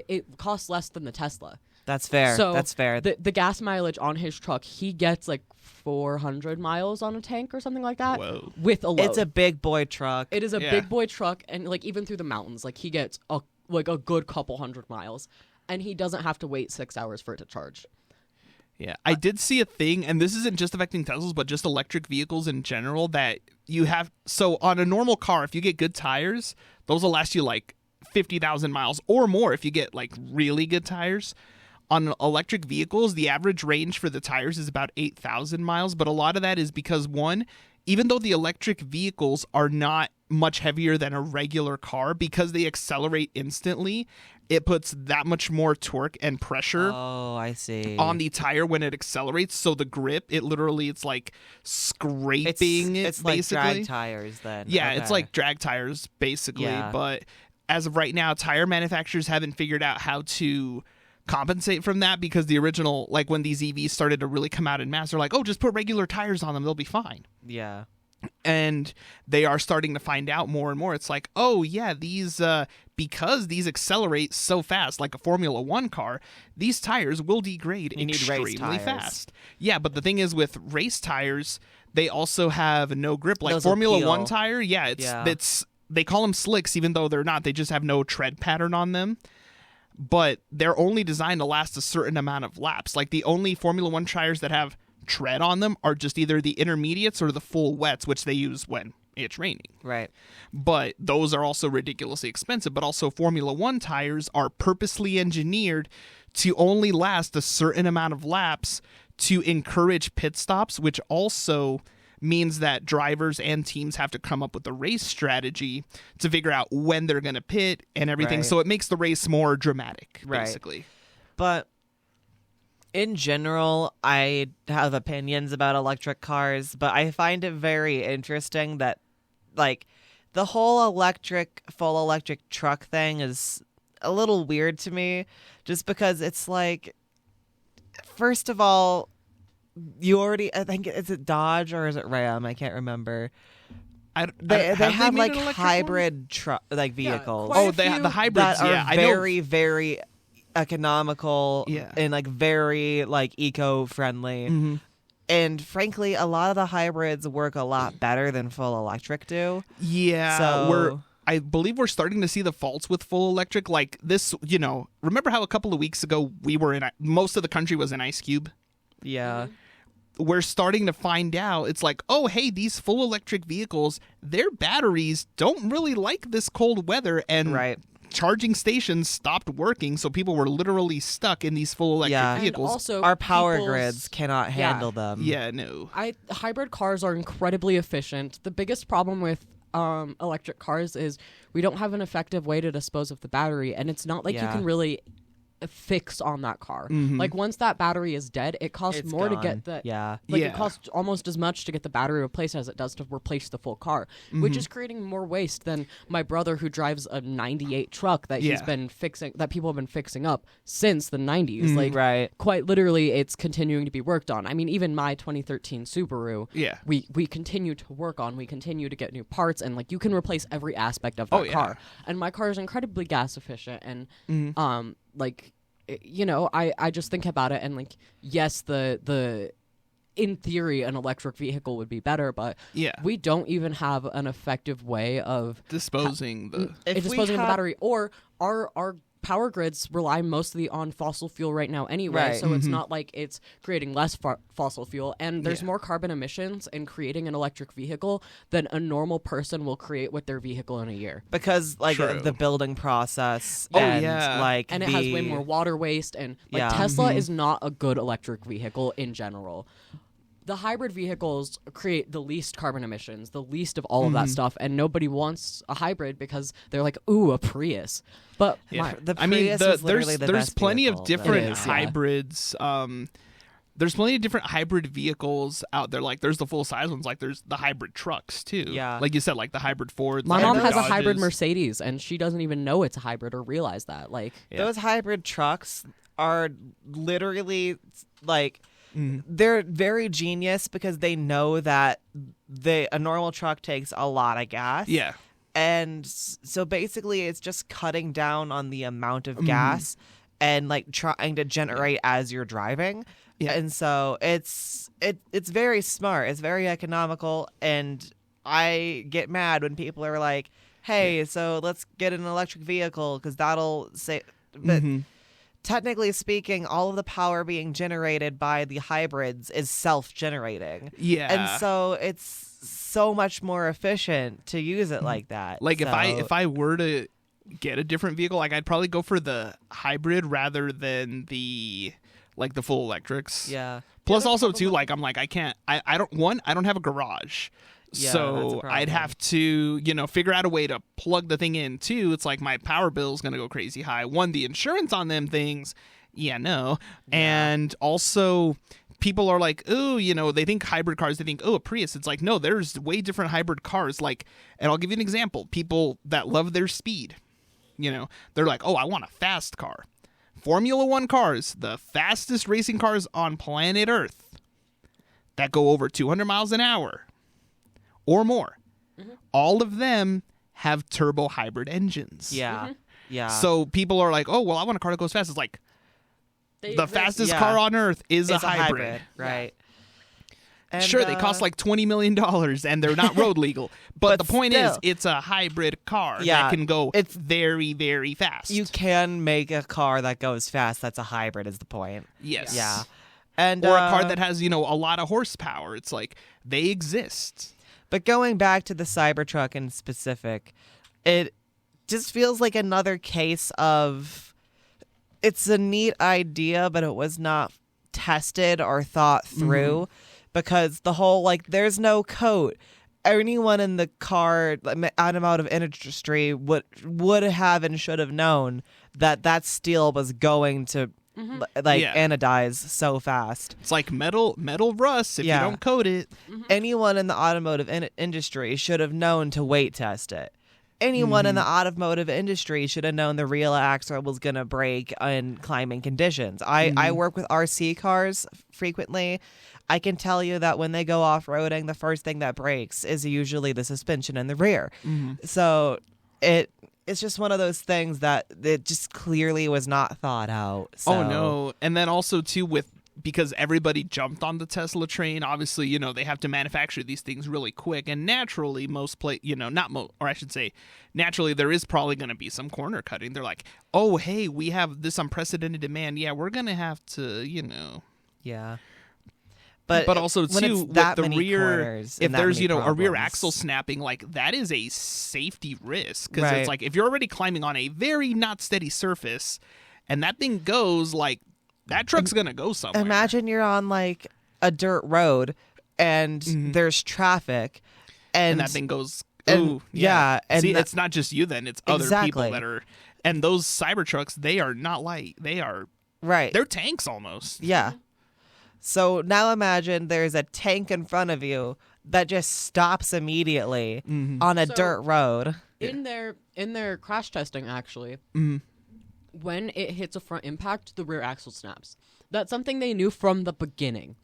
it costs less than the Tesla. That's fair. So That's fair. The gas mileage on his truck, he gets like 400 miles on a tank or something like that. Whoa. With a load. It's a big boy truck. It is a Yeah. big boy truck, and like even through the mountains, like he gets a good couple hundred miles, and he doesn't have to wait 6 hours for it to charge. Yeah, I did see a thing, and this isn't just affecting Teslas, but just electric vehicles in general, that you have. So on a normal car, if you get good tires, those will last you like 50,000 miles or more if you get like really good tires. On electric vehicles, the average range for the tires is about 8,000 miles, but a lot of that is because, one, even though the electric vehicles are not much heavier than a regular car, because they accelerate instantly, it puts that much more torque and pressure Oh, I see. on the tire when it accelerates. So the grip, it's like scraping it, it's like basically. drag tires then. Yeah, it's Okay. like drag tires basically. Yeah. But as of right now, tire manufacturers haven't figured out how to compensate from that, because the original, like when these EVs started to really come out in mass, they're like, oh, just put regular tires on them, they'll be fine. Yeah. And they are starting to find out more and more. It's like, oh yeah, these because these accelerate so fast, like a Formula One car, these tires will degrade You need race extremely tires. fast. Yeah, but the thing is, with race tires, they also have no grip. Like Those will Formula peel. One tire, it's they call them slicks, even though they're not. They just have no tread pattern on them. But they're only designed to last a certain amount of laps. Like the only Formula One tires that have tread on them are just either the intermediates or the full wets, which they use when it's raining. Right. But those are also ridiculously expensive. But also Formula One tires are purposely engineered to only last a certain amount of laps to encourage pit stops, which also means that drivers and teams have to come up with a race strategy to figure out when they're going to pit and everything. Right. So it makes the race more dramatic, Right. basically. But in general, I have opinions about electric cars, but I find it very interesting that, like, the whole full electric truck thing is a little weird to me, just because it's like, first of all, I think, is it Dodge or is it Ram? I can't remember. They have made like an electric hybrid truck, like vehicles. quite a Oh, they have few the hybrids. that are Yeah, I know. very, very economical Yeah. and like very like eco-friendly. Mhm. And frankly, a lot of the hybrids work a lot better than full electric do. Yeah, So I believe we're starting to see the faults with full electric. Like this, remember how a couple of weeks ago most of the country was in ice cube? yeah, We're starting to find out it's like, oh, hey, these full electric vehicles, their batteries don't really like this cold weather, and right. charging stations stopped working, so people were literally stuck in these full electric Yeah. And vehicles. also, Our power people's- grids cannot handle them. Yeah, no. Hybrid cars are incredibly efficient. The biggest problem with electric cars is we don't have an effective way to dispose of the battery, and it's not like you Yeah. can really fix on that car. Mhm. Like once that battery is dead, it costs It's more to gone. get the Yeah. Like Yeah. it costs almost as much to get the battery replaced as it does to replace the full car, which is creating more waste than my brother who drives a 98 truck that he's Yeah. been fixing, that people have been fixing up since the 90s. Like Right. quite literally it's continuing to be worked on. I mean, even my 2013 Subaru, Yeah. we continue to work on, we continue to get new parts, and like you can replace every aspect of that Oh, yeah. car. And my car is incredibly gas efficient, and like I just think about it, and like yes, the in theory an electric vehicle would be better, but Yeah. we don't even have an effective way of Disposing the... If we disposing of the had- battery, or our power grids rely mostly on fossil fuel right now anyway, Right. so it's not like it's creating less fossil fuel, and there's Yeah. more carbon emissions in creating an electric vehicle than a normal person will create with their vehicle in a year. Because like True. the building process Oh, and yeah. like And it has way more water waste, and like Yeah. Tesla is not a good electric vehicle in general. The hybrid vehicles create the least carbon emissions, the least of all of that stuff, and nobody wants a hybrid because they're like, ooh, a Prius. But Yeah. The I mean, Prius is literally there's the best plenty of vehicle. different It is, yeah. hybrids. There's plenty of different hybrid vehicles out there. Like there's the full size ones. Like there's the hybrid trucks too. Yeah. Like you said, like the hybrid Fords. my the mom hybrid has a hybrid Dodges. Mercedes, and she doesn't even know it's a hybrid or realize that. Like, Yeah. Those hybrid trucks are literally like Mhm. they're very genius because they know that a normal truck takes a lot of gas. Yeah. And so basically it's just cutting down on the amount Mm-hmm. of gas and like trying to generate as you're driving. Yeah. And so it's very smart. It's very economical, and I get mad when people are like, "Hey, so let's get an electric vehicle because that'll say." But Mhm. technically speaking, all of the power being generated by the hybrids is self-generating. Yeah. And so it's so much more efficient to use it like that. Like So- if I were to get a different vehicle, like I'd probably go for the hybrid rather than the full electrics. Yeah. Plus also too, like I'm like I don't have a garage. Yeah, that's a So problem. I'd have to, figure out a way to plug the thing in too. It's like my power bill is going to go crazy high. One, the insurance on them things, no. And also people are like, oh, they think hybrid cars, they think, oh, a Prius. It's like, no, there's way different hybrid cars. Like, and I'll give you an example. People that love their speed, they're like, oh, I want a fast car. Formula One cars, the fastest racing cars on planet Earth that go over 200 miles an hour or more. All of them have turbo hybrid engines. Yeah. Yeah. So people are like, oh, well, I want a car that goes fast. It's like the fastest car on earth is a hybrid. Right. And, sure, they cost like $20 million and they're not road legal. But the point is, it's a hybrid car that can go very, very fast. You can make a car that goes fast that's a hybrid is the point. Yes. Yeah. And, or a car that has, a lot of horsepower. It's like they exist. But going back to the Cybertruck in specific, it just feels like another case of it's a neat idea, but it was not tested or thought through because the whole, there's no coat. Anyone in the car automotive industry would have and should have known that steel was going to anodize so fast. It's like metal rust if you don't coat it. Anyone in the automotive industry should have known to weight test it. Anyone in the automotive industry should have known the real axle was going to break in climbing conditions. I work with RC cars frequently. I can tell you that when they go off-roading, the first thing that breaks is usually the suspension in the rear. So it's just one of those things that it just clearly was not thought out. So. Oh, no. And then also, too, because everybody jumped on the Tesla train, obviously, they have to manufacture these things really quick. And naturally, naturally, there is probably going to be some corner cutting. They're like, oh, hey, we have this unprecedented demand. Yeah, we're going to have to, Yeah. But also, too, with the rear, if there's, a rear axle snapping, that is a safety risk. Because it's like, if you're already climbing on a very not steady surface, and that thing goes, that truck's going to go somewhere. Imagine you're on, a dirt road, and there's traffic, and that thing goes, ooh. Yeah. And see, it's not just you then, it's other people that are, and those Cybertrucks, they are not light. They are, they're tanks almost. Yeah. So now imagine there's a tank in front of you that just stops immediately on a dirt road. In their crash testing, actually, when it hits a front impact, the rear axle snaps. That's something they knew from the beginning.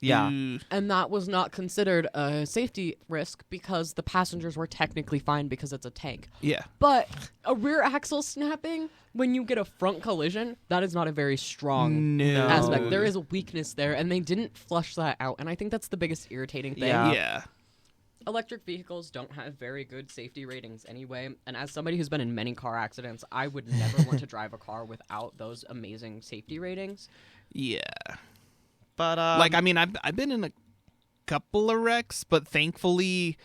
Yeah. And that was not considered a safety risk because the passengers were technically fine because it's a tank. Yeah. But a rear axle snapping, when you get a front collision, that is not a very strong aspect. There is a weakness there, and they didn't flush that out. And I think that's the biggest irritating thing. Yeah. Electric vehicles don't have very good safety ratings anyway. And as somebody who's been in many car accidents, I would never want to drive a car without those amazing safety ratings. Yeah. But I've been in a couple of wrecks, but thankfully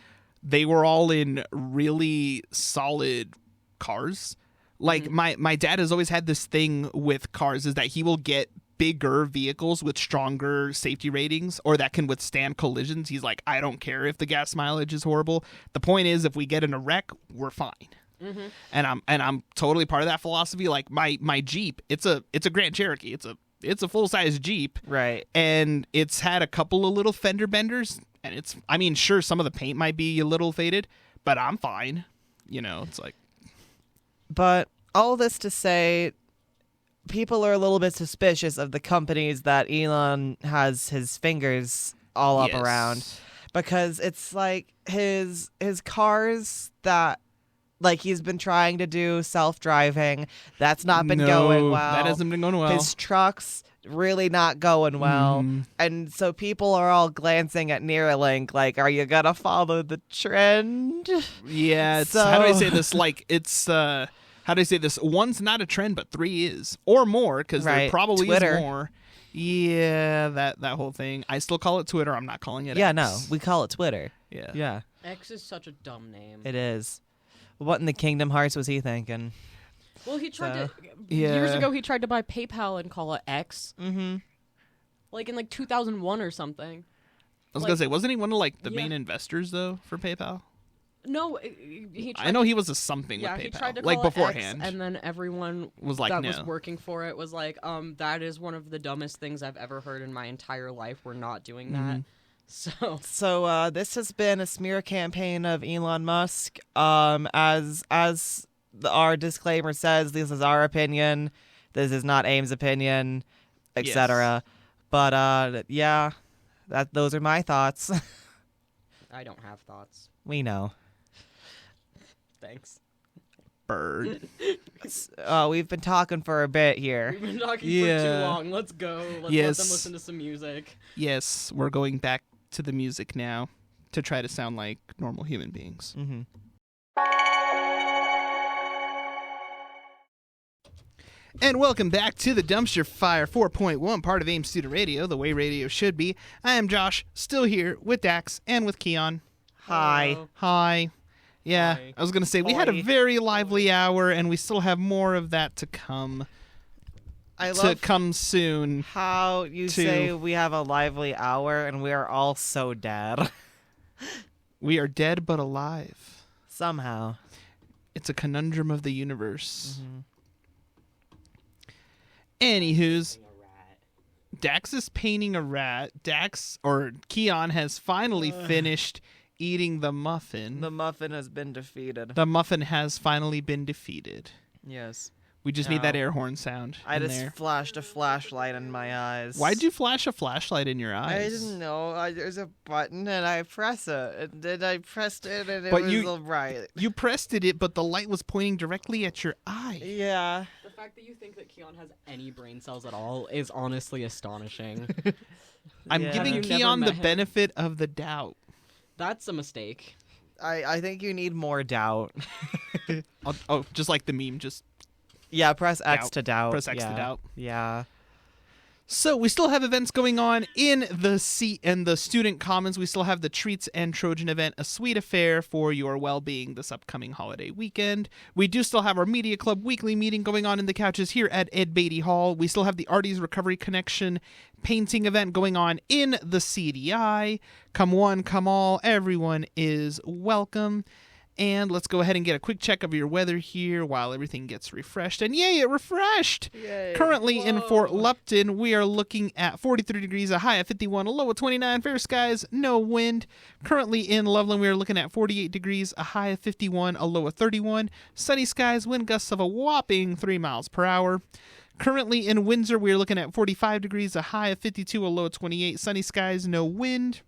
they were all in really solid cars. My dad has always had this thing with cars is that he will get bigger vehicles with stronger safety ratings or that can withstand collisions. He's like, I don't care if the gas mileage is horrible. The point is, if we get in a wreck, we're fine. And I'm totally part of that philosophy. Like my Jeep, it's a Grand Cherokee. It's a full-size Jeep. Right. And it's had a couple of little fender benders. And sure, some of the paint might be a little faded, but I'm fine. It's like. But all this to say, people are a little bit suspicious of the companies that Elon has his fingers all up around. Because it's like his cars that... he's been trying to do self-driving. That's not been going well. That hasn't been going well. His trucks really not going well. And so people are all glancing at Neuralink like, are you going to follow the trend? Yeah. How do I say this? How do I say this? 1's not a trend, but 3 is. Or more, because there probably Twitter. Is more. Yeah, that whole thing. I still call it Twitter. I'm not calling it X. No. We call it Twitter. Yeah. X is such a dumb name. It is. What in the Kingdom Hearts was he thinking? Well, he tried years ago, he tried to buy PayPal and call it X. Mm-hmm. In 2001 or something. I was going to say, wasn't he one of the main investors, though, for PayPal? No, he tried I know he was a something with PayPal. He tried to call beforehand. X, and then everyone was like, that no. was working for it was like, that is one of the dumbest things I've ever heard in my entire life. We're not doing that. So this has been a smear campaign of Elon Musk. As our disclaimer says, this is our opinion. This is not AIM's opinion, etc. But those are my thoughts. I don't have thoughts. We know. Thanks. Bird. We've been talking for a bit here. We've been talking for Yeah. too long. Let's go. Let's Yes. let them listen to some music. Yes, we're going back to the music now to try to sound like normal human beings. Mm-hmm. And welcome back to the Dumpster Fire 4.1, part of AIM Student Radio, the way radio should be. I am Josh, still here with Dax and with Kion. Hi. Hello. Hi. Yeah, Hi. I was going to say, we had a Hi. very lively hour, and we still have more of that to come. I To love come soon. how you say we have a lively hour and we are all so dead. We are dead but alive. Somehow. It's a conundrum of the universe. Mm-hmm. Anywho's, Dax is painting a rat. Kion has finally finished eating the muffin. The muffin has been defeated. The muffin has finally been defeated. Yes. We just need that Ow. air horn sound I in just there. flashed a flashlight in my eyes. Why'd you flash a flashlight in your I eyes? didn't know. There's a button and I press it. And then I pressed it and it But was you- all right. You pressed it, but the light was pointing directly at your eye. Yeah. The fact that you think that Kion has any brain cells at all is honestly astonishing. I'm Yeah. giving Have you never Kion the met him? benefit of the doubt. That's a mistake. I think you need more doubt. Just like the meme, just Yeah, press X Doubt. to doubt. press X yeah. to doubt. Yeah. So we still have events going on in the student commons. We still have the Treats and Trojan event, a sweet affair for your well-being this upcoming holiday weekend. We do still have our Media Club weekly meeting going on in the couches here at Ed Beatty Hall. We still have the Artie's Recovery Connection painting event going on in the CDI. Come one, come all. Everyone is welcome. And let's go ahead and get a quick check of your weather here while everything gets refreshed. And yay, it refreshed! Yay. Currently in Fort Whoa. Lupton, we are looking at 43 degrees, a high of 51, a low of 29, fair skies, no wind. Currently in Loveland, we are looking at 48 degrees, a high of 51, a low of 31, sunny skies, wind gusts of a whopping 3 miles per hour. Currently in Windsor, we are looking at 45 degrees, a high of 52, a low of 28, sunny skies, no wind.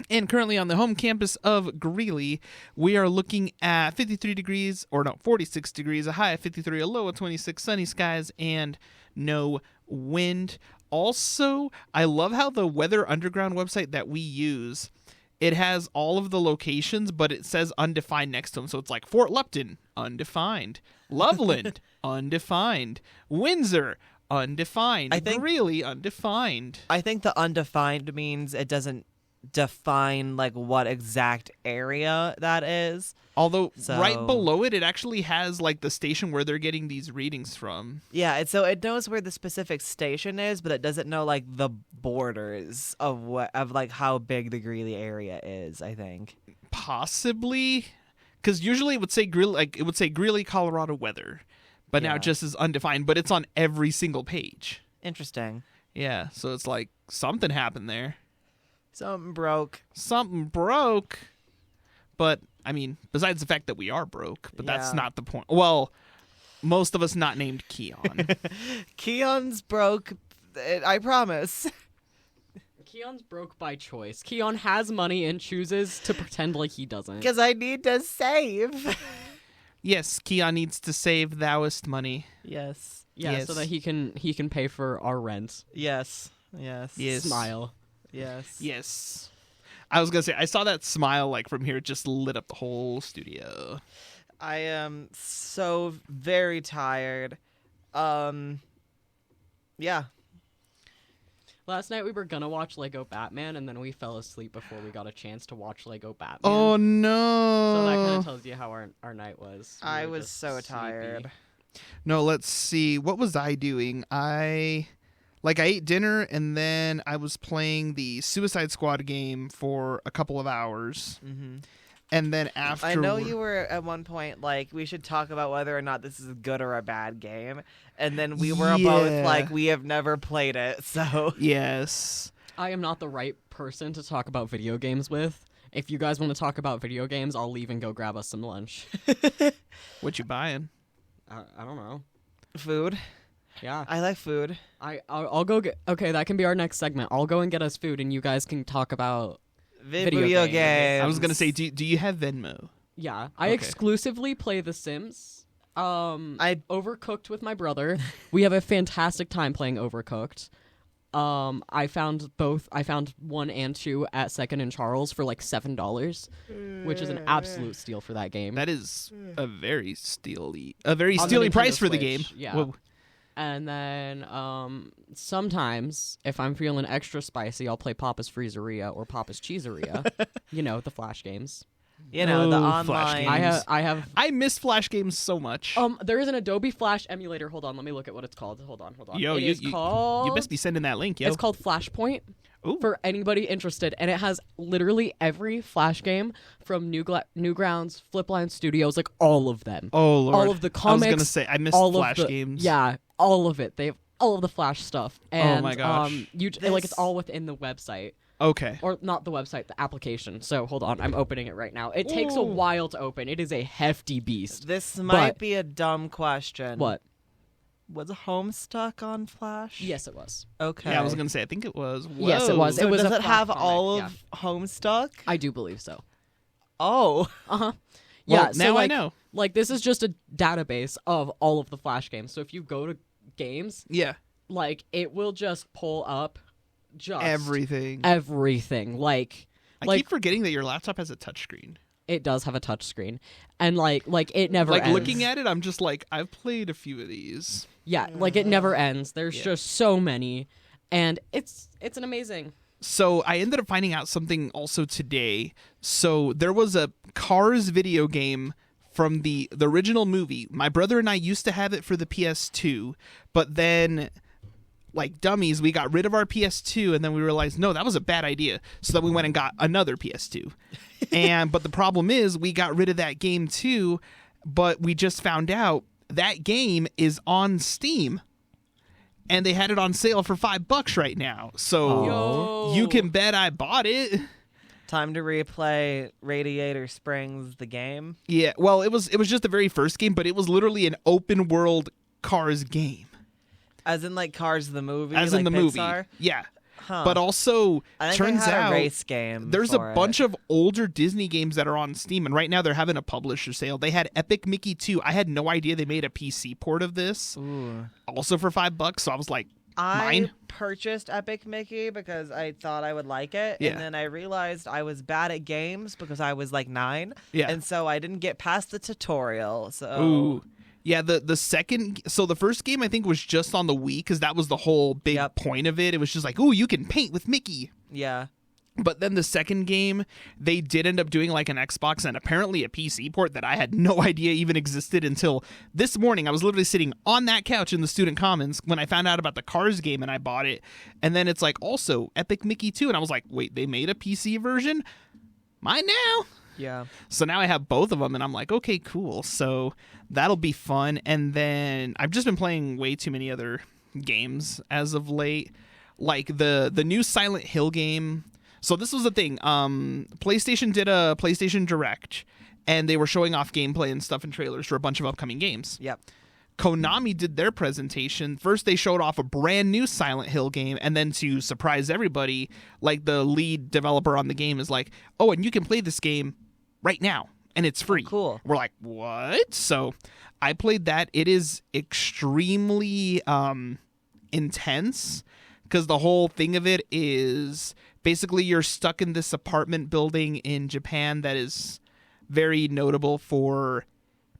And currently on the home campus of Greeley, we are looking at 46 degrees, a high of 53, a low of 26, sunny skies, and no wind. Also, I love how the Weather Underground website that we use, it has all of the locations, but it says undefined next to them. So it's like Fort Lupton, undefined. Loveland, undefined. Windsor, undefined. I think- Greeley, undefined. I think the undefined means it doesn't define like what exact area that is. Although right So- below it, it actually has like the station where they're getting these readings from. Yeah, so it knows where the specific station is, but it doesn't know like the borders of like how big the Greeley area is, I think. Possibly, because usually it would say Greeley, Colorado weather, but now Yeah. it just is undefined. But it's on every single page. Interesting. Yeah, so it's like something happened there. Something broke. Something broke. But I mean, besides the fact that we are broke, but that's Yeah. not the point. Well, most of us not named Kion. Keon's broke, I promise. Keon's broke by choice. Keon has money and chooses to pretend like he doesn't. Because I need to save. Yes, Kion needs to save thouest money. Yes. Yeah, Yes. so that he can pay for our rent. Yes. Yes. Yes. Smile. Yes. Yes. I was going to say, I saw that smile like from here. It just lit up the whole studio. I am so very tired. Yeah. Last night we were gonna watch Lego Batman, and then we fell asleep before we got a chance to watch Lego Batman. Oh, no. So that kind of tells you how our night was. We I were was just so sleepy. tired. No, let's see. What was I doing? I ate dinner, and then I was playing the Suicide Squad game for a couple of hours. Mm-hmm. And then after... I know you were at one point like, we should talk about whether or not this is a good or a bad game. And then we were both Yeah. like, we have never played it, so. Yes. I am not the right person to talk about video games with. If you guys want to talk about video games, I'll leave and go grab us some lunch. What you buying? I don't know. Food. Yeah. I like food. I'll go get... Okay, that can be our next segment. I'll go and get us food, and you guys can talk about Video games. I was gonna say, do you have Venmo? Yeah, I Okay. exclusively play The Sims. I Overcooked with my brother. We have a fantastic time playing Overcooked. I found 1 and 2 at Second and Charles for like $7, which is an absolute steal for that game. That is a very steely On the Nintendo price for the game. Switch, yeah. Whoa. And then sometimes, if I'm feeling extra spicy, I'll play Papa's Freezeria or Papa's Cheeseria. The Flash games. You know, the Oh, Flash online. games. I have. I miss Flash games so much. There is an Adobe Flash emulator. Hold on, let me look at what it's called. Hold on. Yo, It is you called. best be sending that link, yo. It's called Flashpoint. Ooh. For anybody interested, and it has literally every Flash game from Newgrounds, Flipline Studios, like all of them. Oh Lord. All of the comics. I was gonna say I missed all Flash of the, games. Yeah, all of it. They have all of the Flash stuff. And, my gosh. it's all within the website. Okay. Or not the website, the application. So hold on, I'm opening it right now. It takes a Ooh. while to open. It is a hefty beast. This might But- be a dumb question. What? Was Homestuck on Flash? Yes, it was. Okay. Yeah, I was gonna say I think it was. Yes, it Whoa. was. So It was does a it have Flash all comic, of Homestuck? I do believe so. Oh. Uh-huh. Well, Yeah, so now I like, know. Like, this is just a database of all of the Flash games. So if you go to games, Yeah. like, it will just pull up just Everything. everything. Like, I keep forgetting that your laptop has a touchscreen. it does have a touch screen. And, like it never Like ends. looking at it, I'm just like, I've played a few of these. Yeah, like, it never ends. There's Yeah. just so many. And it's an amazing... So I ended up finding out something also today. So there was a Cars video game from the original movie. My brother and I used to have it for the PS2, but then, like dummies, we got rid of our PS2, and then we realized, no, that was a bad idea. So then we went and got another PS2. But the problem is, we got rid of that game too, but we just found out that game is on Steam. And they had it on sale for $5 right now. So Yo. you can bet I bought it. Time to replay Radiator Springs, the game. Yeah, well, it was just the very first game, but it was literally an open world Cars game. As in, like, Cars the movie? As like in the Pixar? movie. Yeah. Huh. But also, I think turns they had out a race game. there's for a bunch it. of older Disney games that are on Steam, and right now they're having a publisher sale. They had Epic Mickey 2. I had no idea they made a PC port of this, Ooh. also for $5. So I was like, I mine? purchased Epic Mickey because I thought I would like it, Yeah. and then I realized I was bad at games because I was like 9, Yeah. and so I didn't get past the tutorial. So ooh. Yeah, the second, so the first game I think was just on the Wii, because that was the whole big Yep. point of it. It was just like, ooh, you can paint with Mickey. yeah, But then the second game, they did end up doing like an Xbox and apparently a PC port that I had no idea even existed until this morning. I was literally sitting on that couch in the student commons when I found out about the Cars game and I bought it. And then it's like also Epic Mickey 2. And I was like, wait, they made a PC version? Mine now? yeah. So now I have both of them and I'm like, okay, cool. So that'll be fun. And then I've just been playing way too many other games as of late. Like the new Silent Hill game. So this was the thing. PlayStation did a PlayStation Direct, and they were showing off gameplay and stuff and trailers for a bunch of upcoming games. Yep. Konami did their presentation. First, they showed off a brand new Silent Hill game, and then to surprise everybody, like the lead developer on the game is like, "Oh, and you can play this game right now, and it's free." Cool. We're like, "What?" So I played that. It is extremely intense because the whole thing of it is basically you're stuck in this apartment building in Japan that is very notable for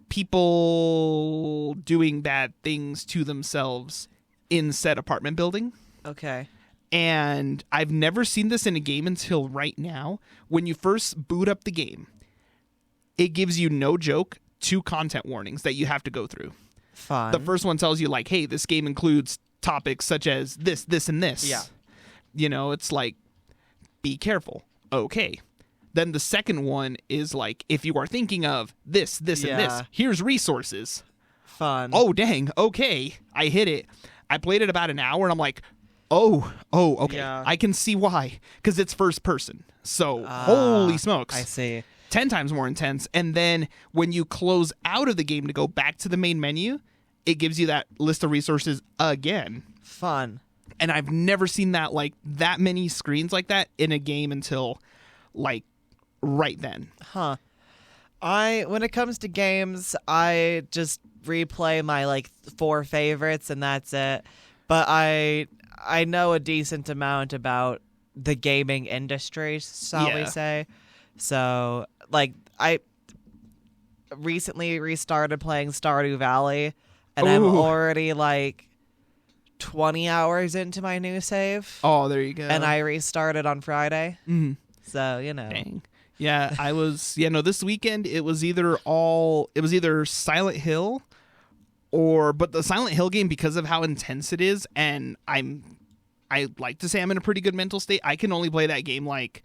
people doing bad things to themselves in said apartment building. Okay. And I've never seen this in a game until right now. When you first boot up the game, it gives you, no joke, 2 content warnings that you have to go through. Fun. The first one tells you, like, hey, this game includes topics such as this, this, and this. Yeah. You know, it's like, be careful. Okay. Then the second one is like, if you are thinking of this, this, and this, Yeah. here's resources. Fun. Oh, dang. Okay. I hit it. I played it about an hour, and I'm like, oh, okay. Yeah. I can see why. Because it's first person. So, holy smokes. I see. 10 times more intense. And then when you close out of the game to go back to the main menu, it gives you that list of resources again. Fun. And I've never seen that, like, that many screens like that in a game until like right then. Huh. When it comes to games, I just replay my like 4 favorites and that's it. But I know a decent amount about the gaming industry, shall we say. So, like, I recently restarted playing Stardew Valley, and I'm already like 20 hours into my new save. Oh, there you go. And I restarted on Friday. Mm. So, you know. Dang. Yeah, I was this weekend it was either Silent Hill but the Silent Hill game, because of how intense it is, and I like to say I'm in a pretty good mental state, I can only play that game like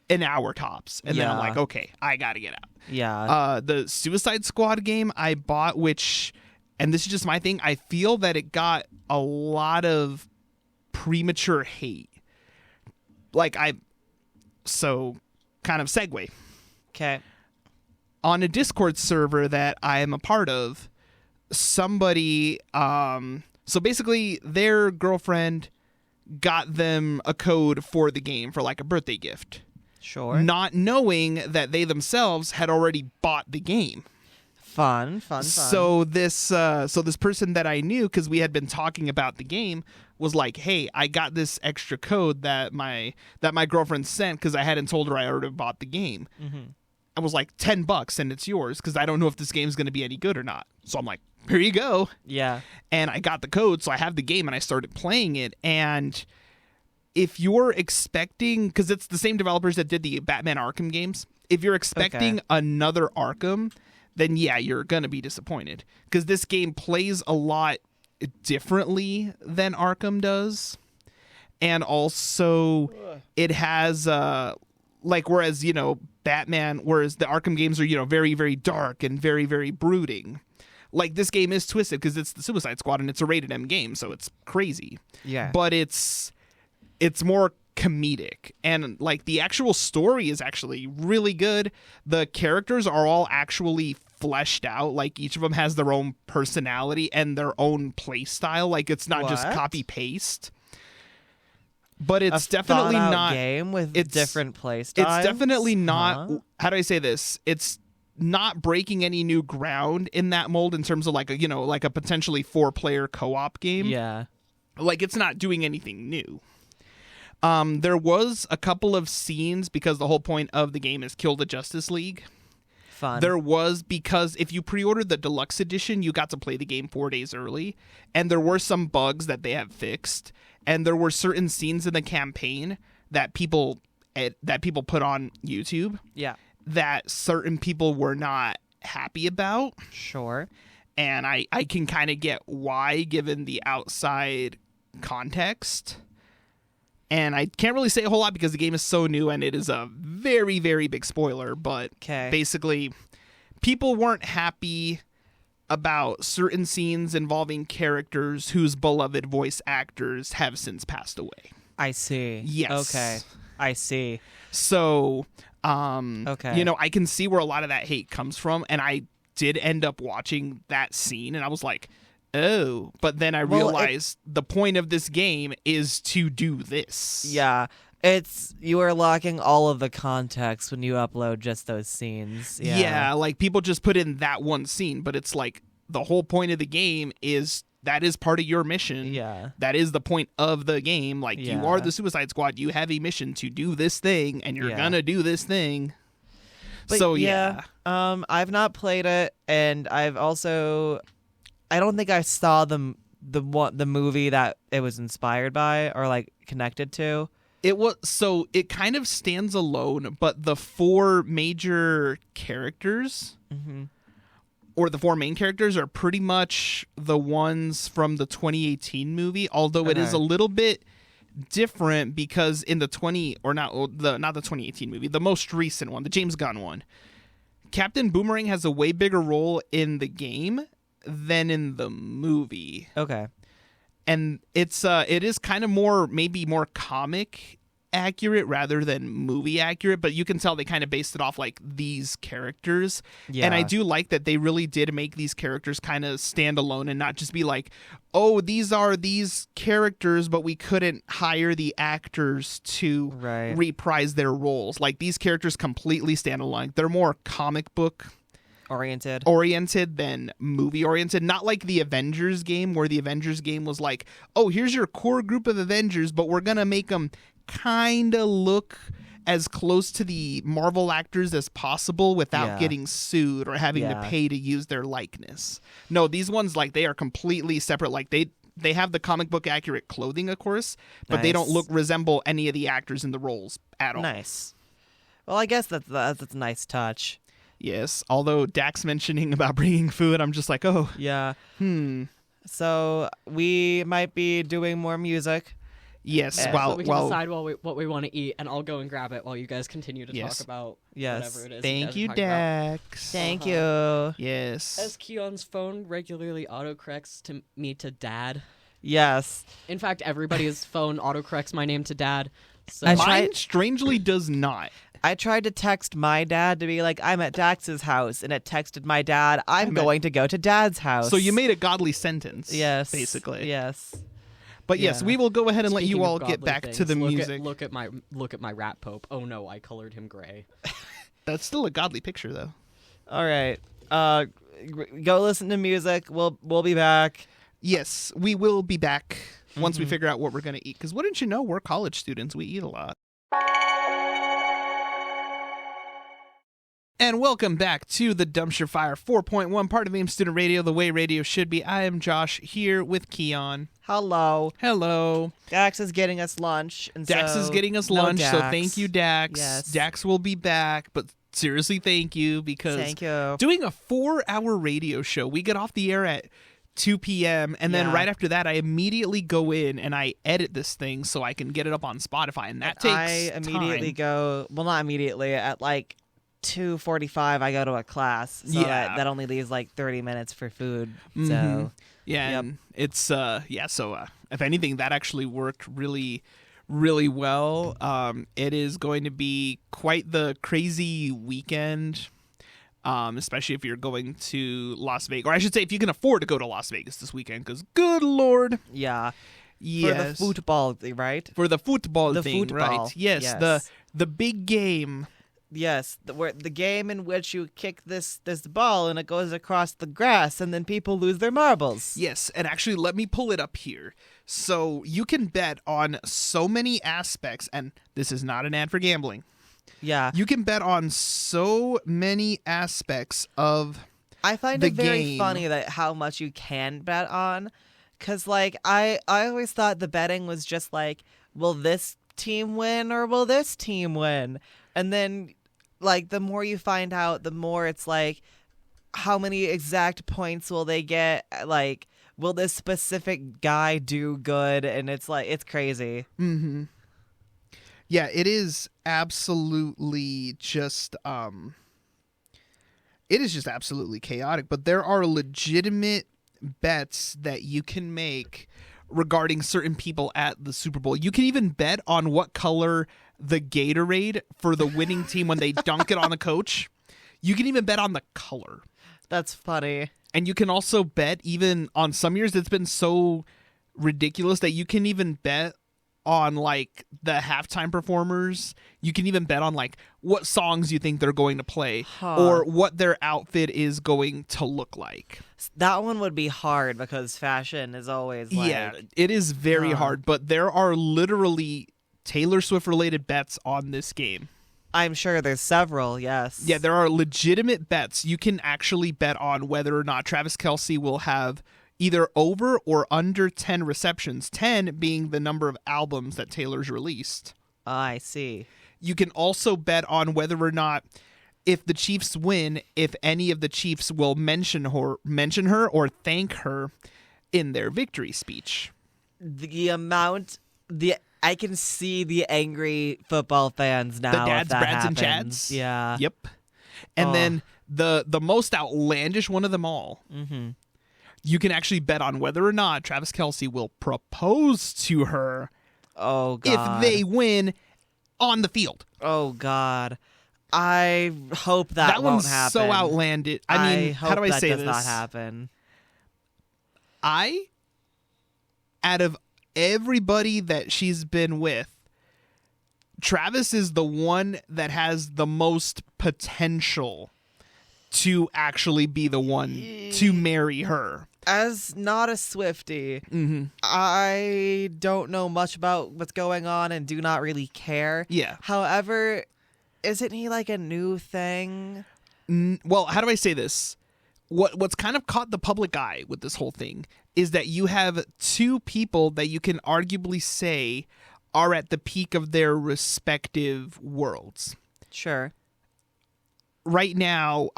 an hour tops. And then I'm like, okay, I gotta get out. Yeah. The Suicide Squad game I bought, and this is just my thing, I feel that it got a lot of premature hate. So kind of segue. Okay. On a Discord server that I am a part of, somebody, so basically their girlfriend got them a code for the game for like a birthday gift. Sure. Not knowing that they themselves had already bought the game. Fun. So this person that I knew, because we had been talking about the game, was like, "Hey, I got this extra code that my girlfriend sent because I hadn't told her I already bought the game." Mm-hmm. I was like, $10 and it's yours because I don't know if this game's going to be any good or not. So I'm like, here you go. Yeah. And I got the code, so I have the game and I started playing it. And if you're expecting, because it's the same developers that did the Batman Arkham games, if you're expecting another Arkham, then yeah, you're going to be disappointed. Because this game plays a lot differently than Arkham does. And also, it has, whereas, Batman, whereas the Arkham games are, very, very dark and very, very brooding. Like, this game is twisted because it's the Suicide Squad and it's a rated M game, so it's crazy. Yeah. But it's more comedic, and like the actual story is actually really good. The characters are all actually fleshed out. Like, each of them has their own personality and their own play style. Like, it's not just copy paste. But it's definitely not game with different play styles. It's definitely not. How do I say this? It's not breaking any new ground in that mold in terms of like a potentially 4-player co-op game. Yeah. Like, it's not doing anything new. There was a couple of scenes, because the whole point of the game is kill the Justice League. Fun. There was, because if you pre-ordered the deluxe edition, you got to play the game 4 days early, and there were some bugs that they have fixed, and there were certain scenes in the campaign that people put on YouTube. Yeah. That certain people were not happy about. Sure. And I can kind of get why, given the outside context. And I can't really say a whole lot because the game is so new and it is a very, very big spoiler. But basically, people weren't happy about certain scenes involving characters whose beloved voice actors have since passed away. I see. Yes. Okay. I see. So, okay. I can see where a lot of that hate comes from. And I did end up watching that scene and I was like, oh, but then I realized the point of this game is to do this. Yeah. You are lacking all of the context when you upload just those scenes. Yeah, like people just put in that one scene, but it's like the whole point of the game is that is part of your mission. Yeah. That is the point of the game. Like, you are the Suicide Squad. You have a mission to do this thing, and you're gonna do this thing. But so, I've not played it, and I've also... I don't think I saw the movie that it was inspired by or like connected to. It kind of stands alone, but the 4 major characters or the 4 main characters are pretty much the ones from the 2018 movie, although it is a little bit different because in the 2018 movie, the most recent one, the James Gunn one, Captain Boomerang has a way bigger role in the game than in the movie. Okay. And it is kind of maybe more comic accurate rather than movie accurate, but you can tell they kind of based it off like these characters. Yeah. And I do like that they really did make these characters kind of stand alone and not just be like, oh, these are these characters, but we couldn't hire the actors to Right. reprise their roles. Like, these characters completely stand alone. They're more comic book oriented than movie oriented. Not like the Avengers game, where the Avengers game was like, oh, here's your core group of Avengers, but we're gonna make them kind of look as close to the Marvel actors as possible without getting sued or having to pay to use their likeness. No, these ones, like, they are completely separate. Like, they have the comic book accurate clothing, of course, but they don't resemble any of the actors in the roles at all. Nice. Well, I guess that's a nice touch. Yes, although Dax mentioning about bringing food, I'm just like, oh. Yeah. So we might be doing more music. Yes, so we can decide what we want to eat, and I'll go and grab it while you guys continue to talk about whatever it is. Thank you, guys are talking about. Dax. Thank you. Yes. As Kion's phone regularly autocorrects to me to Dad. Yes. In fact, everybody's phone autocorrects my name to Dad. So Mine strangely does not. I tried to text my dad to be like, I'm at Dax's house, and it texted my dad, I'm going to go to Dad's house. So you made a godly sentence. Yes. Basically. Yes. But yes, we will go ahead and let you all get back to the look music. Look at my rat pope. Oh no, I colored him gray. That's still a godly picture, though. All right. Go listen to music. We'll be back. Yes, we will be back once we figure out what we're going to eat. Because wouldn't you know, we're college students. We eat a lot. And welcome back to the Dumpster Fire 4.1, part of AIM Student Radio, the way radio should be. I am Josh, here with Kion. Hello. Hello. Dax is getting us lunch. And Dax is getting us lunch, so thank you, Dax. Yes. Dax will be back, but seriously, thank you, because thank you. Doing a 4-hour radio show, we get off the air at 2 p.m., and then right after that, I immediately go in and I edit this thing so I can get it up on Spotify, and that takes I immediately time. go, well, not immediately, at like 2:45 I go to a class, so that only leaves like 30 minutes for food. So and it's so if anything, that actually worked really, really well. It is going to be quite the crazy weekend, especially if you're going to Las Vegas, or I should say if you can afford to go to Las Vegas this weekend, because good Lord. Yeah. Yes. For the football, right? For the football the thing, football. right? Yes, the big game. Yes, the game in which you kick this ball and it goes across the grass and then people lose their marbles. Yes, and actually let me pull it up here. So you can bet on so many aspects, and this is not an ad for gambling. Yeah. You can bet on so many aspects of I find the it very game. funny that how much you can bet on, because like I always thought the betting was just like, will this team win or will this team win? And then like the more you find out, the more it's like, how many exact points will they get? Like, will this specific guy do good? And it's like, it's crazy. Mm-hmm. Yeah, it is absolutely just it is just absolutely chaotic, but there are legitimate bets that you can make regarding certain people at the Super Bowl. You can even bet on what color the Gatorade for the winning team when they dunk it on the coach. You can even bet on the color. That's funny. And you can also bet, even on some years it's been so ridiculous that you can even bet on like the halftime performers. You can even bet on like what songs you think they're going to play or what their outfit is going to look like. That one would be hard because fashion is always like... Yeah, it is very hard, but there are literally Taylor Swift related bets on this game. I'm sure there's several, yes. Yeah, there are legitimate bets. You can actually bet on whether or not Travis Kelce will have either over or under 10 receptions, 10 being the number of albums that Taylor's released. I see. You can also bet on whether or not, if the Chiefs win, if any of the Chiefs will mention her or thank her in their victory speech. I can see the angry football fans now. The dads, if that Brads, happens. and Chads. Yeah. Yep. And then the most outlandish one of them all. Mm-hmm. You can actually bet on whether or not Travis Kelce will propose to her. Oh, God. If they win, on the field. Oh God, I hope that won't one's happen. so outlandish. I mean, hope how do I that say does this? not happen. Out of everybody that she's been with, Travis is the one that has the most potential to actually be the one to marry her. As not a Swiftie, Mm-hmm. I don't know much about what's going on and do not really care. Yeah. However, isn't he like a new thing? Well, how do I say this? What's kind of caught the public eye with this whole thing is that you have two people that you can arguably say are at the peak of their respective worlds. Sure. Right now,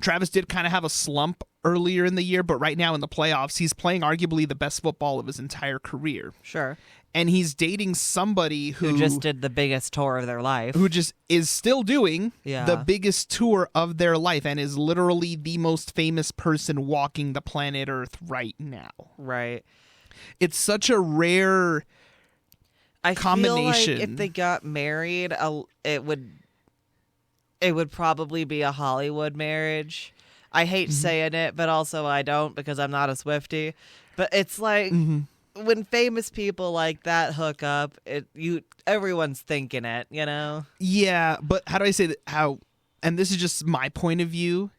Travis did kind of have a slump earlier in the year, but right now in the playoffs, he's playing arguably the best football of his entire career. Sure. And he's dating somebody Who just did the biggest tour of their life. who just is still doing Yeah. the biggest tour of their life and is literally the most famous person walking the planet Earth right now. Right. It's such a rare I combination. feel like if they got married, it would probably be a Hollywood marriage. I hate saying it, but also I don't because I'm not a Swiftie. But it's like when famous people like that hook up, everyone's thinking it, you know? Yeah, but how do I say that? And this is just my point of view.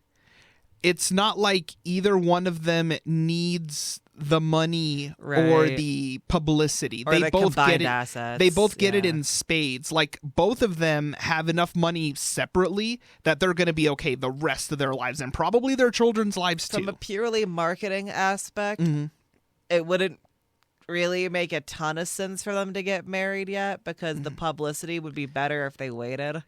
It's not like either one of them needs the money or Right. the publicity. Or They the both get combined it. assets. They both get it Yeah. in spades. Like both of them have enough money separately that they're going to be okay the rest of their lives and probably their children's lives From too. a purely marketing aspect, Mhm. it wouldn't really make a ton of sense for them to get married yet because the publicity would be better if they waited.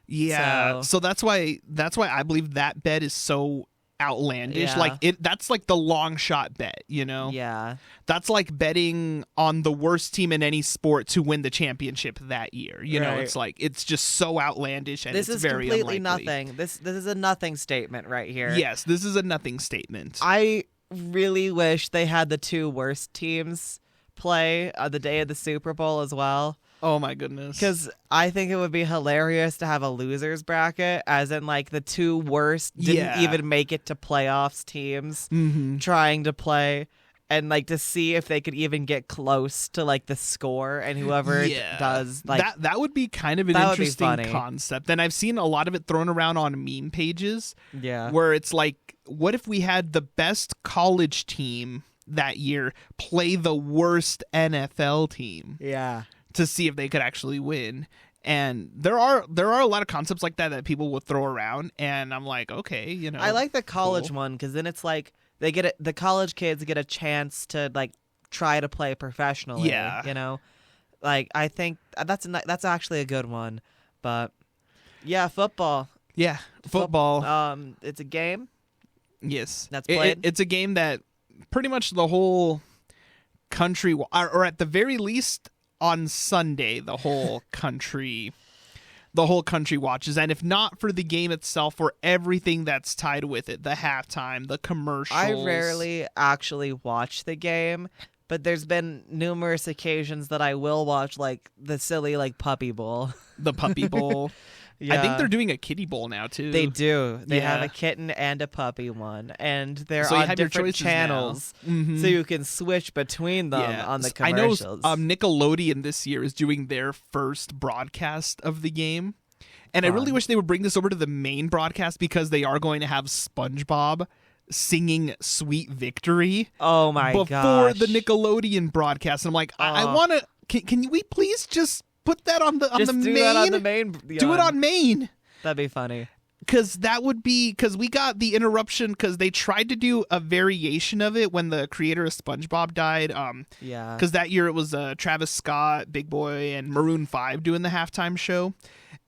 Yeah. So that's why I believe that bet is so outlandish. Yeah. Like that's like the long shot bet, you know? Yeah. That's like betting on the worst team in any sport to win the championship that year. You know, Right. it's like it's just so outlandish and This it's is very completely unlikely. nothing. This is a nothing statement right here. Yes, this is a nothing statement. I really wish they had the two worst teams play on the day of the Super Bowl as well. Oh my goodness. Because I think it would be hilarious to have a losers bracket, as in like the two worst didn't Yeah. even make it to playoffs teams Mhm. trying to play, and like to see if they could even get close to like the score, and whoever Yeah. does like that would be kind of an That would be interesting funny. concept. And I've seen a lot of it thrown around on meme pages yeah. where it's like, what if we had the best college team that year play the worst NFL team Yeah. to see if they could actually win? And there are a lot of concepts like that people will throw around, and I'm like, okay, you know. I like the college cool. one because then it's like the college kids get a chance to like try to play professionally. Yeah. You know, like I think that's actually a good one. But yeah, football. Yeah, football. It's a game. Yes, That's played? It's a game that pretty much the whole country, or at the very least on Sunday, the whole country watches. And if not for the game itself, for everything that's tied with it, the halftime, the commercials. I rarely actually watch the game, but there's been numerous occasions that I will watch, like the silly like Puppy Bowl. the Puppy Bowl. I think they're doing a Kiddie Bowl now too. They do. They have Yeah. a kitten and a puppy one, and they're So you on have your different choices now. channels, Mhm. so you can switch between them on the I know commercials. Nickelodeon this year is doing their first broadcast of the game. And I really Fun. wish they would bring this over to the main broadcast because they are going to have SpongeBob singing Sweet Victory oh my before gosh! the Nickelodeon broadcast. And I'm like, I want to can we please just put that on the Just main? do that on the main. Do it on main. That'd be funny. Because that would be, because we got the interruption because they tried to do a variation of it when the creator of SpongeBob died. Yeah. Because that year it was Travis Scott, Big Boy, and Maroon 5 doing the halftime show.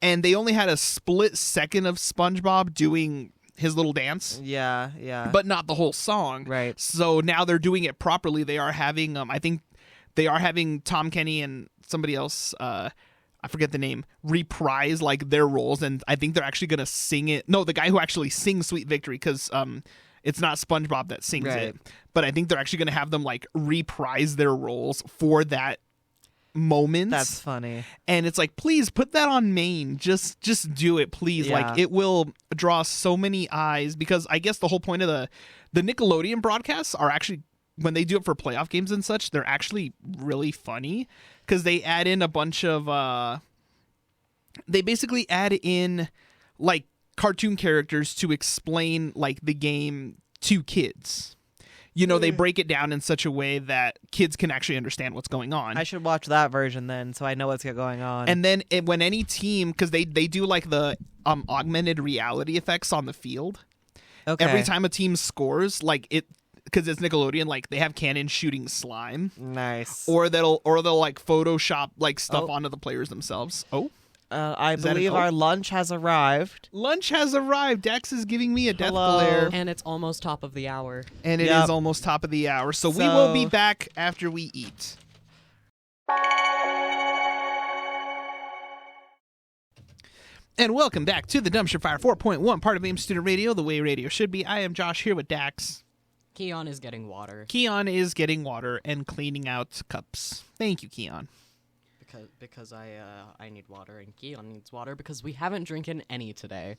And they only had a split second of SpongeBob doing his little dance, Yeah. Yeah. but not the whole song. Right. So now they're doing it properly. They are having, I think they are having Tom Kenny and somebody else, I forget the name, reprise like their roles, and I think they're actually gonna sing it. No, the guy who actually sings Sweet Victory, because it's not SpongeBob that sings Right. it, but I think they're actually gonna have them like reprise their roles for that moments. That's funny. And it's like, please put that on main. Just do it, please. Yeah. Like, it will draw so many eyes, because I guess the whole point of the Nickelodeon broadcasts are actually, when they do it for playoff games and such, they're actually really funny, because they add in a bunch of they basically add in like cartoon characters to explain like the game to kids. They break it down in such a way that kids can actually understand what's going on. I should watch that version then, so I know what's going on. And then when any team, because they do like the augmented reality effects on the field. Okay. Every time a team scores, like it, because it's Nickelodeon, like they have cannons shooting slime. Nice. Or they'll like Photoshop like stuff onto the players themselves. Oh. I believe our lunch has arrived. Lunch has arrived. Dax is giving me a death Hello. glare. And it's almost top of the hour. And it is almost top of the hour. So we will be back after we eat. And welcome back to the Dumpster Fire 4.1, part of AIM Student Radio, the way radio should be. I am Josh, here with Dax. Kion is getting water. Kion is getting water and cleaning out cups. Thank you, Kion. Because I need water and Kion needs water because we haven't drinking any today.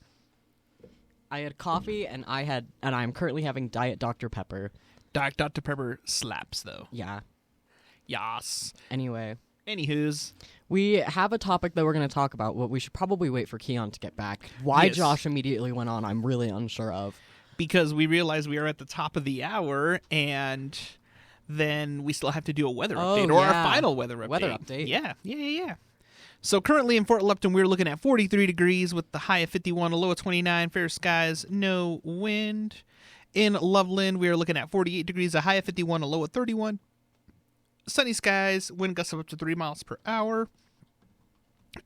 I had coffee and I'm currently having Diet Dr. Pepper. Dr. Pepper slaps, though. Yeah. Yas. Anyway. Anywho's. We have a topic that we're going to talk about, but we should probably wait for Kion to get back. Why Yes. Josh immediately went on, I'm really unsure of. Because we realize we are at the top of the hour, and then we still have to do a weather update, or our final weather update. Weather update. Yeah. So currently in Fort Lupton, we're looking at 43 degrees with the high of 51, a low of 29, fair skies, no wind. In Loveland, we are looking at 48 degrees, a high of 51, a low of 31. Sunny skies, wind gusts of up to 3 miles per hour.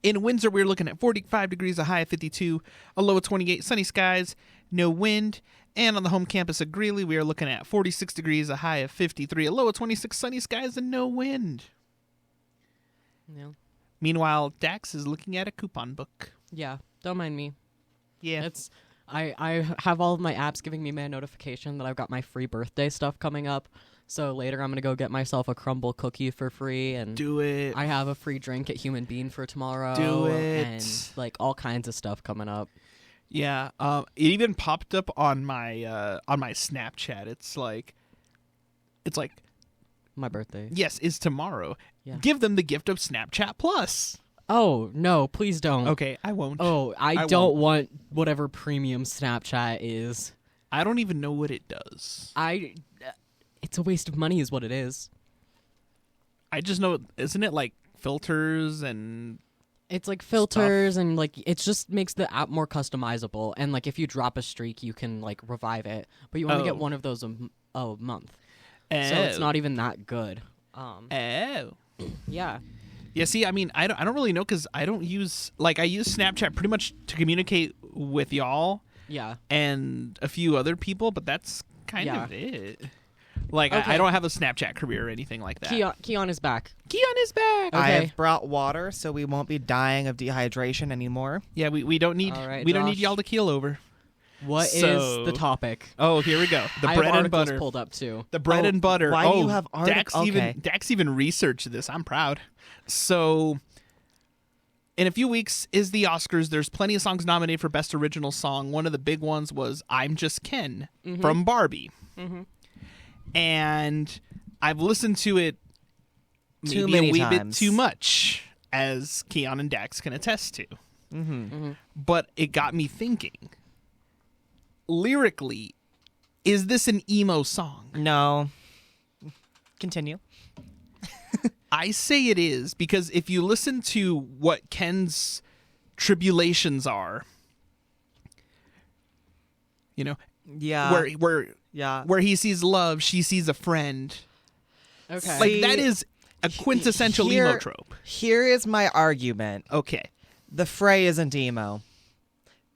In Windsor, we're looking at 45 degrees, a high of 52, a low of 28, sunny skies, no wind. And on the home campus of Greeley, we are looking at 46 degrees, a high of 53, a low of 26, sunny skies, and no wind. No. Meanwhile, Dax is looking at a coupon book. Yeah, don't mind me. Yeah. I have all of my apps giving me my notification that I've got my free birthday stuff coming up. So later I'm going to go get myself a crumble cookie for free. And Do it. I have a free drink at Human Bean for tomorrow. Do it. And like all kinds of stuff coming up. Yeah. It even popped up on my Snapchat. It's like My birthday. yes, is tomorrow. Yeah. Give them the gift of Snapchat Plus. Oh, no, please don't. Okay, I won't. Oh, I don't want whatever premium Snapchat is. I don't even know what it does. It's a waste of money is what it is. I just know, isn't it like filters and It's like filters and like it just makes the app more customizable, and like if you drop a streak you can like revive it, but you only get one of those a month. So it's not even that good. Yeah. Yeah, see, I mean, I don't really know, because I don't use, like, I use Snapchat pretty much to communicate with y'all Yeah. and a few other people, but that's kind of it. Like, Okay. I don't have a Snapchat career or anything like that. Kion is back. Kion is back! Okay. I've brought water, so we won't be dying of dehydration anymore. Yeah, we don't need All right, we don't need Josh. y'all to keel over. What is So- the topic? Oh, here we go. The I bread have and articles butter. pulled up too. The bread Oh, and butter. why do you have Dax okay. Dax even researched this. I'm proud. So, in a few weeks is the Oscars. There's plenty of songs nominated for Best Original Song. One of the big ones was "I'm Just Ken" from Barbie, and I've listened to it Too maybe many a wee bit times. too much, as Kion and Dax can attest to. But it got me thinking. Lyrically, is this an emo song? No. Continue. I say it is, because if you listen to what Ken's tribulations are, you know, Yeah. where he sees love, she sees a friend. Okay. Like, that is a quintessential emo trope. Here is my argument. Okay. The fray isn't emo.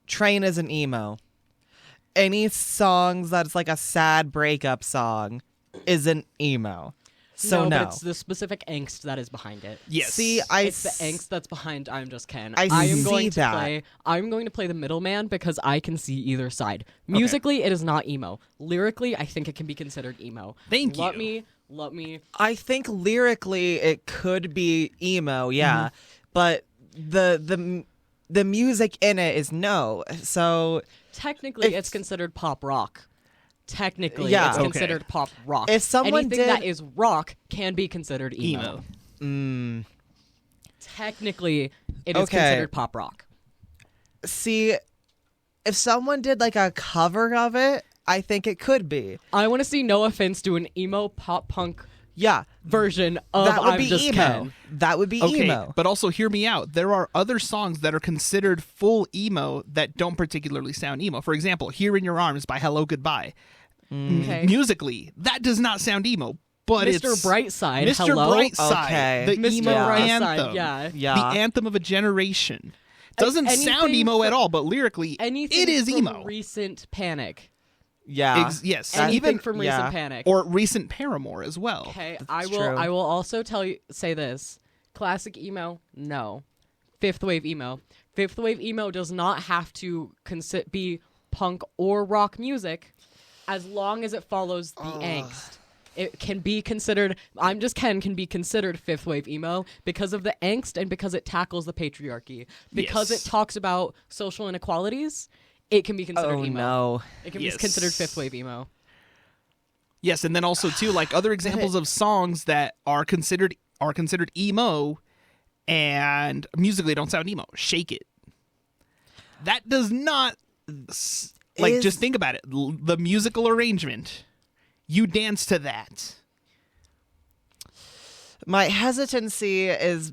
Train isn't emo. Any songs that's like a sad breakup song isn't emo. So no. But it's the specific angst that is behind it. Yes. See, It's the angst that's behind I'm Just Ken. I am see going to that. I'm going to play the middleman because I can see either side. Musically, it is not emo. Lyrically, I think it can be considered emo. Thank Let you. me Let me. I think lyrically it could be emo, yeah, but the music in it is no. So Technically, it's considered pop rock. Technically, Yeah. it's Okay. considered pop rock. If someone Anything that is rock can be considered emo. Technically, it is considered pop rock. See, if someone did like a cover of it, I think it could be. I want to see No Offense do an emo pop punk Yeah, version of that would I'm be Just emo. Ken. That would be Okay, emo. but also hear me out. There are other songs that are considered full emo that don't particularly sound emo. For example, Here in Your Arms by Hello Goodbye. Okay. Musically, that does not sound emo, but Mr. it's Brightside, Mr. hello? Brightside, Okay. the Mr. emo Brightside, anthem, yeah. the anthem of a generation. Doesn't sound Anything emo at from- all, but lyrically, Anything it is from emo. recent Panic. Yeah, Yes, Anything even from yeah. recent Panic. or recent Paramore as well. Okay, That's true. I will also say this. Classic emo, no. Fifth wave emo. Fifth wave emo does not have to be punk or rock music as long as it follows the angst. It can be considered I'm Just Ken can be considered fifth wave emo because of the angst and because it tackles the patriarchy. Because Yes. it talks about social inequalities, it can be considered emo. no. It can Yes. be considered fifth wave emo. Yes, and then also too, like other examples of songs that are considered emo and musically don't sound emo. Shake It. That does not just think about it. The musical arrangement. You dance to that. My hesitancy is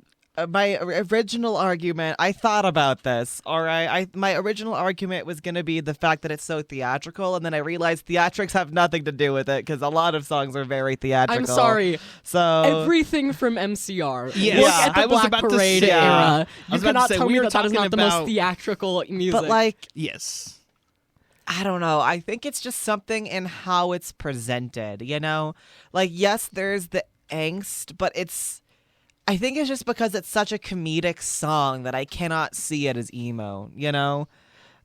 my original argument. I thought about this. All right, my original argument was going to be the fact that it's so theatrical, and then I realized theatrics have nothing to do with it because a lot of songs are very theatrical. I'm sorry. So Everything from MCR. Yes. Look Yeah, at the I was Black about to Parade say- era. I You was about to cannot say, tell we me were that that is talking not the most about- theatrical music. but like, Yes. I don't know. I think it's just something in how it's presented, you know? Like, yes, there's the angst, but I think it's just because it's such a comedic song that I cannot see it as emo, you know?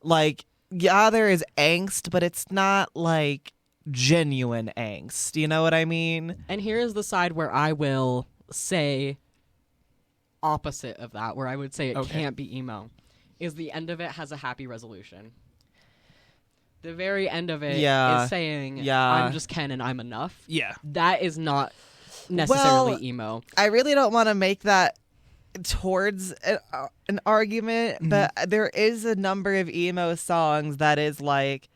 Like, yeah, there is angst, but it's not like genuine angst. You know what I mean? And here is the side where I will say opposite of that, where I would say it can't be emo, is the end of it has a happy resolution. The very end of it is saying, I'm just Ken and I'm enough. Yeah. That is not necessarily Well, emo. I really don't want to make that towards an argument, but there is a number of emo songs that is like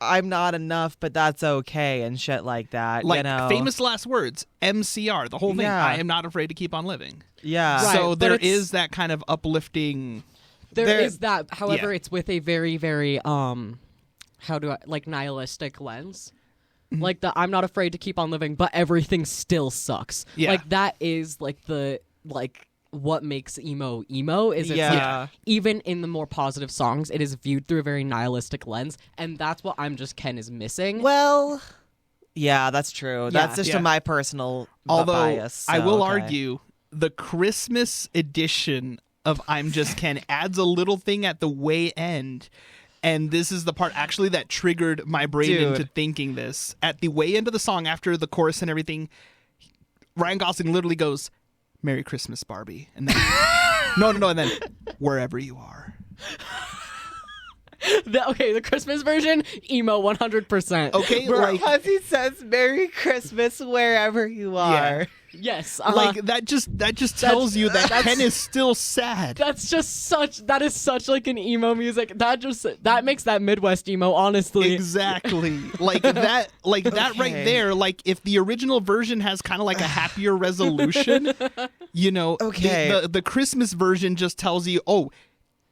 I'm not enough, but that's okay and shit like that. Like you know? famous last words, MCR, the whole thing. Yeah. I am not afraid to keep on living. Yeah. Right, So but there it's- is that kind of uplifting. There is that. However, Yeah. it's with a very, very nihilistic lens. Like I'm not afraid to keep on living, but everything still sucks. Yeah. Like that is like what makes emo is it's Yeah. like, even in the more positive songs, it is viewed through a very nihilistic lens, and that's what I'm Just Ken is missing. Well, yeah, that's true. That's just Yeah. my personal Although bias. I so, will okay. argue the Christmas edition of I'm Just Ken adds a little thing at the way end. And this is the part actually that triggered my brain Dude. into thinking this. At the way end of the song, after the chorus and everything, Ryan Gosling literally goes, "Merry Christmas, Barbie." And then, no, and then, "Wherever you are." The Christmas version, emo 100%. Okay, Because he says "Merry Christmas" wherever you are. Yes. like that just tells you that Ken is still sad. that is such like an emo music. That makes that Midwest emo, honestly. Exactly. Like that that right Okay. there, like if the original version has kind of like a happier resolution, you know, Okay. the Christmas version just tells you, oh,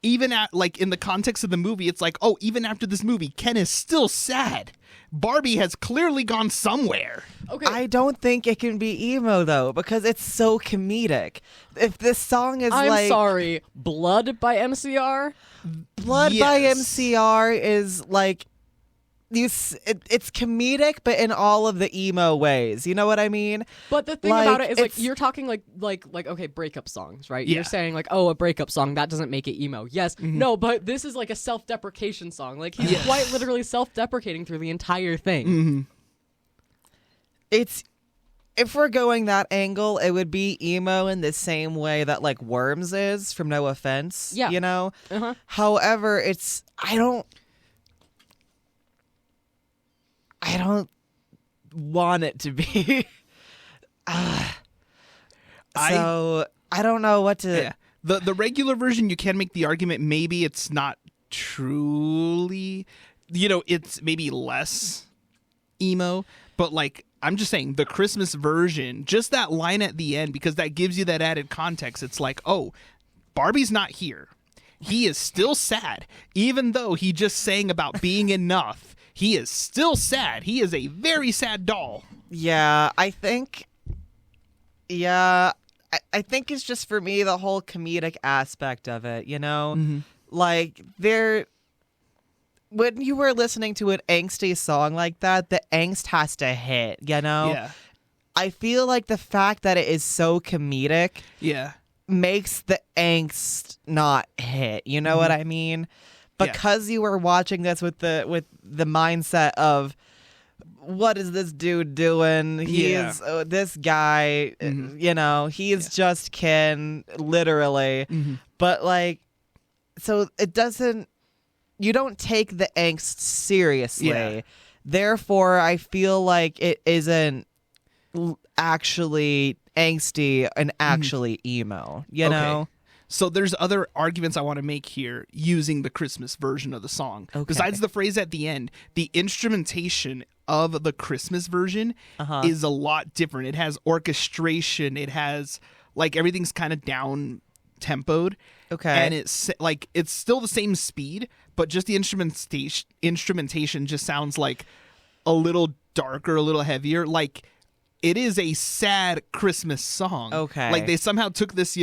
even at like in the context of the movie, it's like, oh, even after this movie, Ken is still sad. Barbie has clearly gone somewhere. Okay. I don't think it can be emo though because it's so comedic. If this song is I'm like sorry. Blood by MCR? Blood by Yes. MCR is like it's comedic but in all of the emo ways. You know what I mean? But the thing Like, about it is, like, it's- you're talking like okay, breakup songs, right? Yeah. You're saying like, oh, a breakup song that doesn't make it emo. Yes, no, but this is like a self-deprecation song. Like he's Yes. quite literally self-deprecating through the entire thing. it's if we're going that angle, it would be emo in the same way that like Worms is from No Offense. Yeah. You know? Uh-huh. However, I don't want it to be. So I don't know what to. Yeah. The regular version, you can make the argument maybe it's not truly, it's maybe less emo, but like I'm just saying the Christmas version, just that line at the end, because that gives you that added context. It's like, oh, Barbie's not here. He is still sad, even though he just sang about being enough. He is still sad. He is a very sad doll. Yeah, I think. Yeah, I think it's just for me the whole comedic aspect of it. Mm-hmm. Like when you were listening to an angsty song like that, the angst has to hit. Yeah. I feel like the fact that it is so comedic. Yeah. Makes the angst not hit. You know what I mean? Because you were watching this with the mindset of what is this dude doing? He's this guy, he's just Ken, literally. Mm-hmm. But like, so it doesn't. You don't take the angst seriously. Yeah. Therefore, I feel like it isn't actually angsty and actually emo, you know? So there's other arguments I want to make here using the Christmas version of the song. Okay. Besides the phrase at the end, the instrumentation of the Christmas version is a lot different. It has orchestration. It has, like, everything's kind of down tempoed. Okay. And it's like, it's still the same speed, but just the instrumentation just sounds like a little darker, a little heavier. Like, it is a sad Christmas song. Okay. Like, they somehow took this,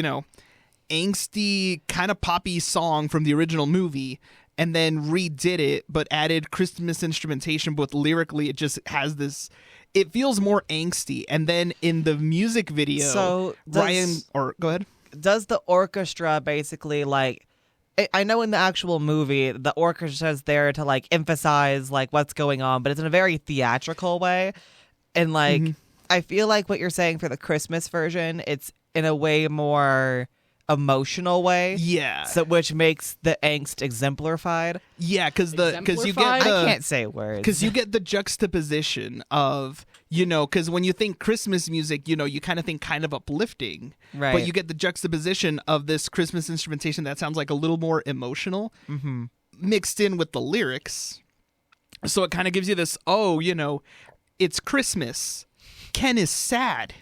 angsty kind of poppy song from the original movie and then redid it, but added Christmas instrumentation. But lyrically, it just has this. It feels more angsty. And then in the music video, so go ahead. Does the orchestra basically like? I know in the actual movie, the orchestra is there to like emphasize like what's going on, but it's in a very theatrical way. And like, I feel like what you're saying for the Christmas version, it's in a way more emotional way. Yeah. So which makes the angst exemplified. Yeah, because you get Exemplified? the I can't say words. because you get the juxtaposition of because when you think Christmas music, you kind of think kind of uplifting, Right. But you get the juxtaposition of this Christmas instrumentation that sounds like a little more emotional, mixed in with the lyrics. So it kind of gives you this, it's Christmas. Ken is sad.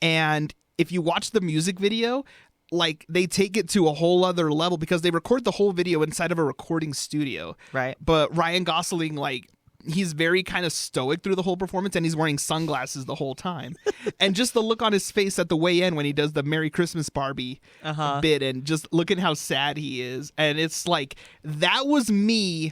And if you watch the music video, like, they take it to a whole other level because they record the whole video inside of a recording studio. Right. But Ryan Gosling, like, he's very kind of stoic through the whole performance, and he's wearing sunglasses the whole time. And just the look on his face at the way in when he does the Merry Christmas Barbie bit, and just look at how sad he is. And it's like, that was me,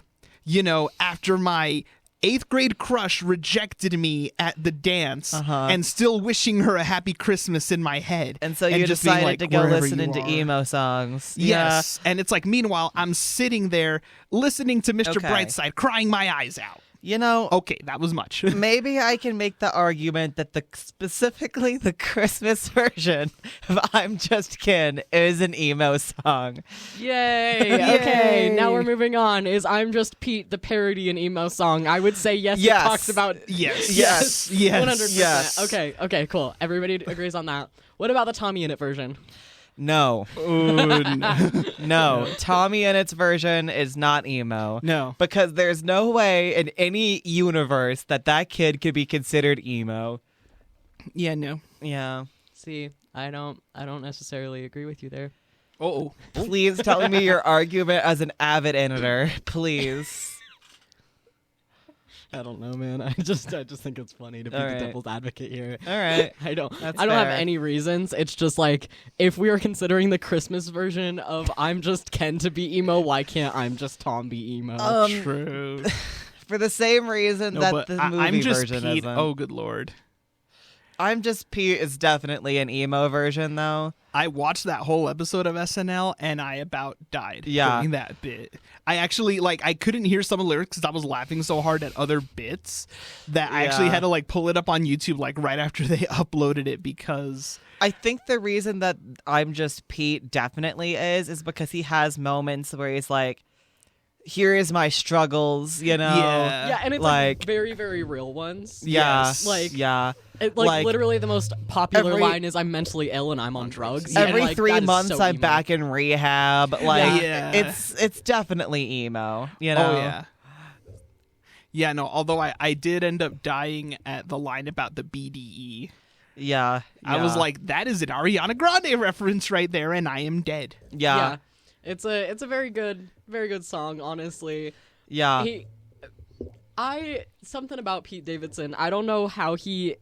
after my 8th grade crush rejected me at the dance and still wishing her a happy Christmas in my head. And so you just being decided like, to go wherever listen you into are. emo songs. Yes. And it's like, meanwhile, I'm sitting there listening to Mr. Okay. Brightside, crying my eyes out. Yeah. Okay, that was much. Maybe I can make the argument that specifically the Christmas version of I'm Just Ken is an emo song. Yay! Okay, now we're moving on. Is I'm Just Pete the parody and emo song? I would say yes. Yes. It talks about Yes. Yes. 100%. Yes. Okay, cool. Everybody agrees on that. What about the Tommy in It version? No. No. Tommy in its version is not emo. No. Because there's no way in any universe that kid could be considered emo. Yeah, no. Yeah. See, I don't necessarily agree with you there. Oh. Please tell me your argument as an avid editor. Please. I don't know, man. I just think it's funny to be All the right. devil's advocate here. All right. I don't That's have fair. any reasons. It's just like, if we are considering the Christmas version of I'm Just Ken to be emo, why can't I'm Just Tom be emo? True. For the same reason No, that but the movie I'm just version Pete. isn't. Oh, good lord. I'm Just Pete is definitely an emo version, though. I watched that whole episode of SNL and I about died during that bit. I actually, I couldn't hear some of the lyrics because I was laughing so hard at other bits that I actually had to, pull it up on YouTube, right after they uploaded it because... I think the reason that I'm Just Pete definitely is because he has moments where he's like, here is my struggles, you know? Yeah, and it's very, very real ones. Yeah. Yes. Literally the most popular line is I'm mentally ill and I'm on drugs. Every and, 3 months so I'm emo. back in rehab. It's definitely emo, you know? Oh, yeah. Yeah, no, although I did end up dying at the line about the BDE. Yeah. I was like, that is an Ariana Grande reference right there, and I am dead. Yeah. It's a very good song, honestly. Yeah. Something about Pete Davidson. I don't know how he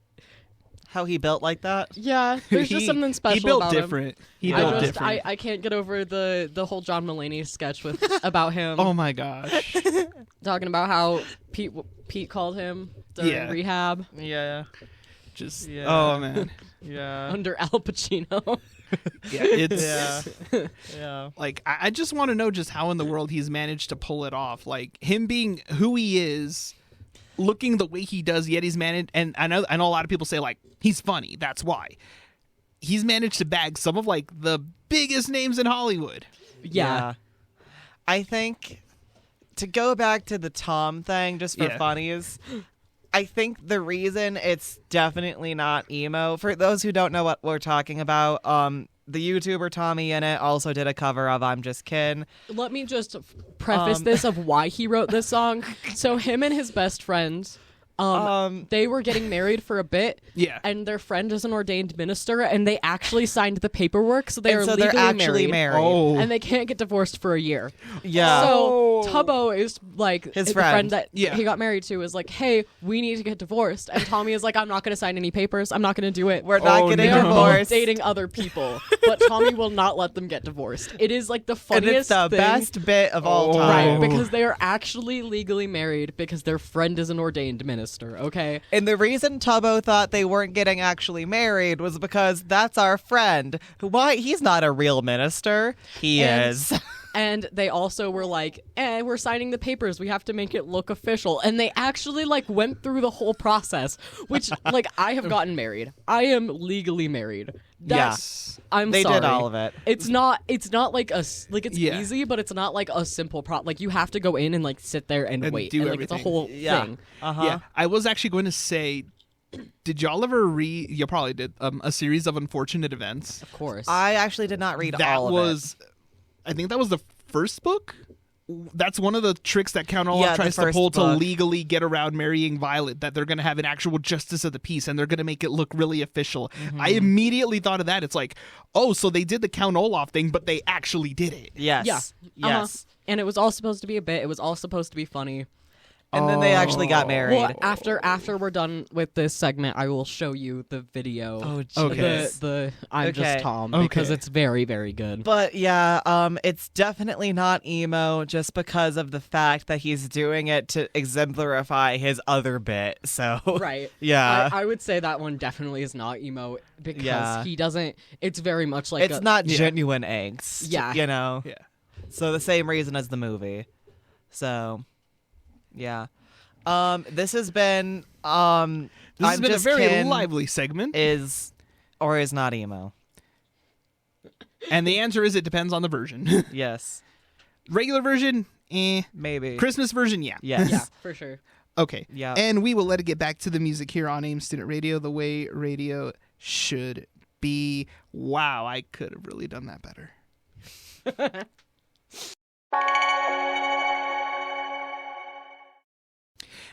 built like that. Yeah, there's just something special he built about different. him. He built different. I can't get over the whole John Mulaney sketch about him. Oh my gosh. Talking about how Pete called him during rehab. Yeah. Oh man. Yeah. Under Al Pacino. Yeah, it's Yeah. I just want to know just how in the world he's managed to pull it off. Him being who he is, looking the way he does, yet he's managed. And I know a lot of people say he's funny. That's why he's managed to bag some of the biggest names in Hollywood. Yeah. I think to go back to the Tom thing, just for funnies. I think the reason it's definitely not emo, for those who don't know what we're talking about, the YouTuber Tommy in it also did a cover of I'm Just Kin. Let me just preface this of why he wrote this song. So him and his best friend, they were getting married for a bit. Yeah. And their friend is an ordained minister, and they actually signed the paperwork, so they're they're actually married. Oh. And they can't get divorced for a year. Yeah. So Tubbo is his the friend that he got married to is like, hey, we need to get divorced. And Tommy is like, I'm not going to sign any papers. I'm not going to do it. We're not getting They're both divorced. dating other people, but Tommy will not let them get divorced. It is the funniest and it's the thing. best bit of all time. Right, because they are actually legally married because their friend is an ordained minister, okay? And the reason Tubbo thought they weren't getting actually married was because that's our friend. He's not a real minister. He is. And they also were like, we're signing the papers. We have to make it look official. And they actually went through the whole process, which I have gotten married. I am legally married. Yes. I'm they sorry. did all of it. It's not easy, but it's not a simple you have to go in and sit there and wait. Do and everything. it's a whole thing. Uh-huh. Yeah. I was actually going to say, did y'all ever read, you probably did, a series of unfortunate events? Of course. I actually did not read all of it. I think that was the first book. That's one of the tricks that Count Olaf tries to first pull to book. legally get around marrying Violet, that they're going to have an actual justice of the peace and they're going to make it look really official. Mm-hmm. I immediately thought of that. It's so they did the Count Olaf thing, but they actually did it. Yes. Yeah. Yes. And it was all supposed to be a bit. It was all supposed to be funny. And then they actually got married. Well, after we're done with this segment, I will show you the video. Oh, Okay. The I'm Okay. Just Tom, Okay. because it's very, very good. But yeah, it's definitely not emo just because of the fact that he's doing it to exemplify his other bit. So Right. Yeah. I would say that one definitely is not emo because Yeah. he doesn't. It's very much like it's not genuine angst. Yeah. You know? Yeah. So the same reason as the movie. So yeah. This has been This has I'm been a Just very Kin lively segment. is not emo. And the answer is it depends on the version. Yes. Regular version, Maybe. Christmas version, yeah. Yes. Yeah, for sure. Okay. Yeah. And we will let it get back to the music here on AIM Student Radio, the way radio should be. Wow, I could have really done that better.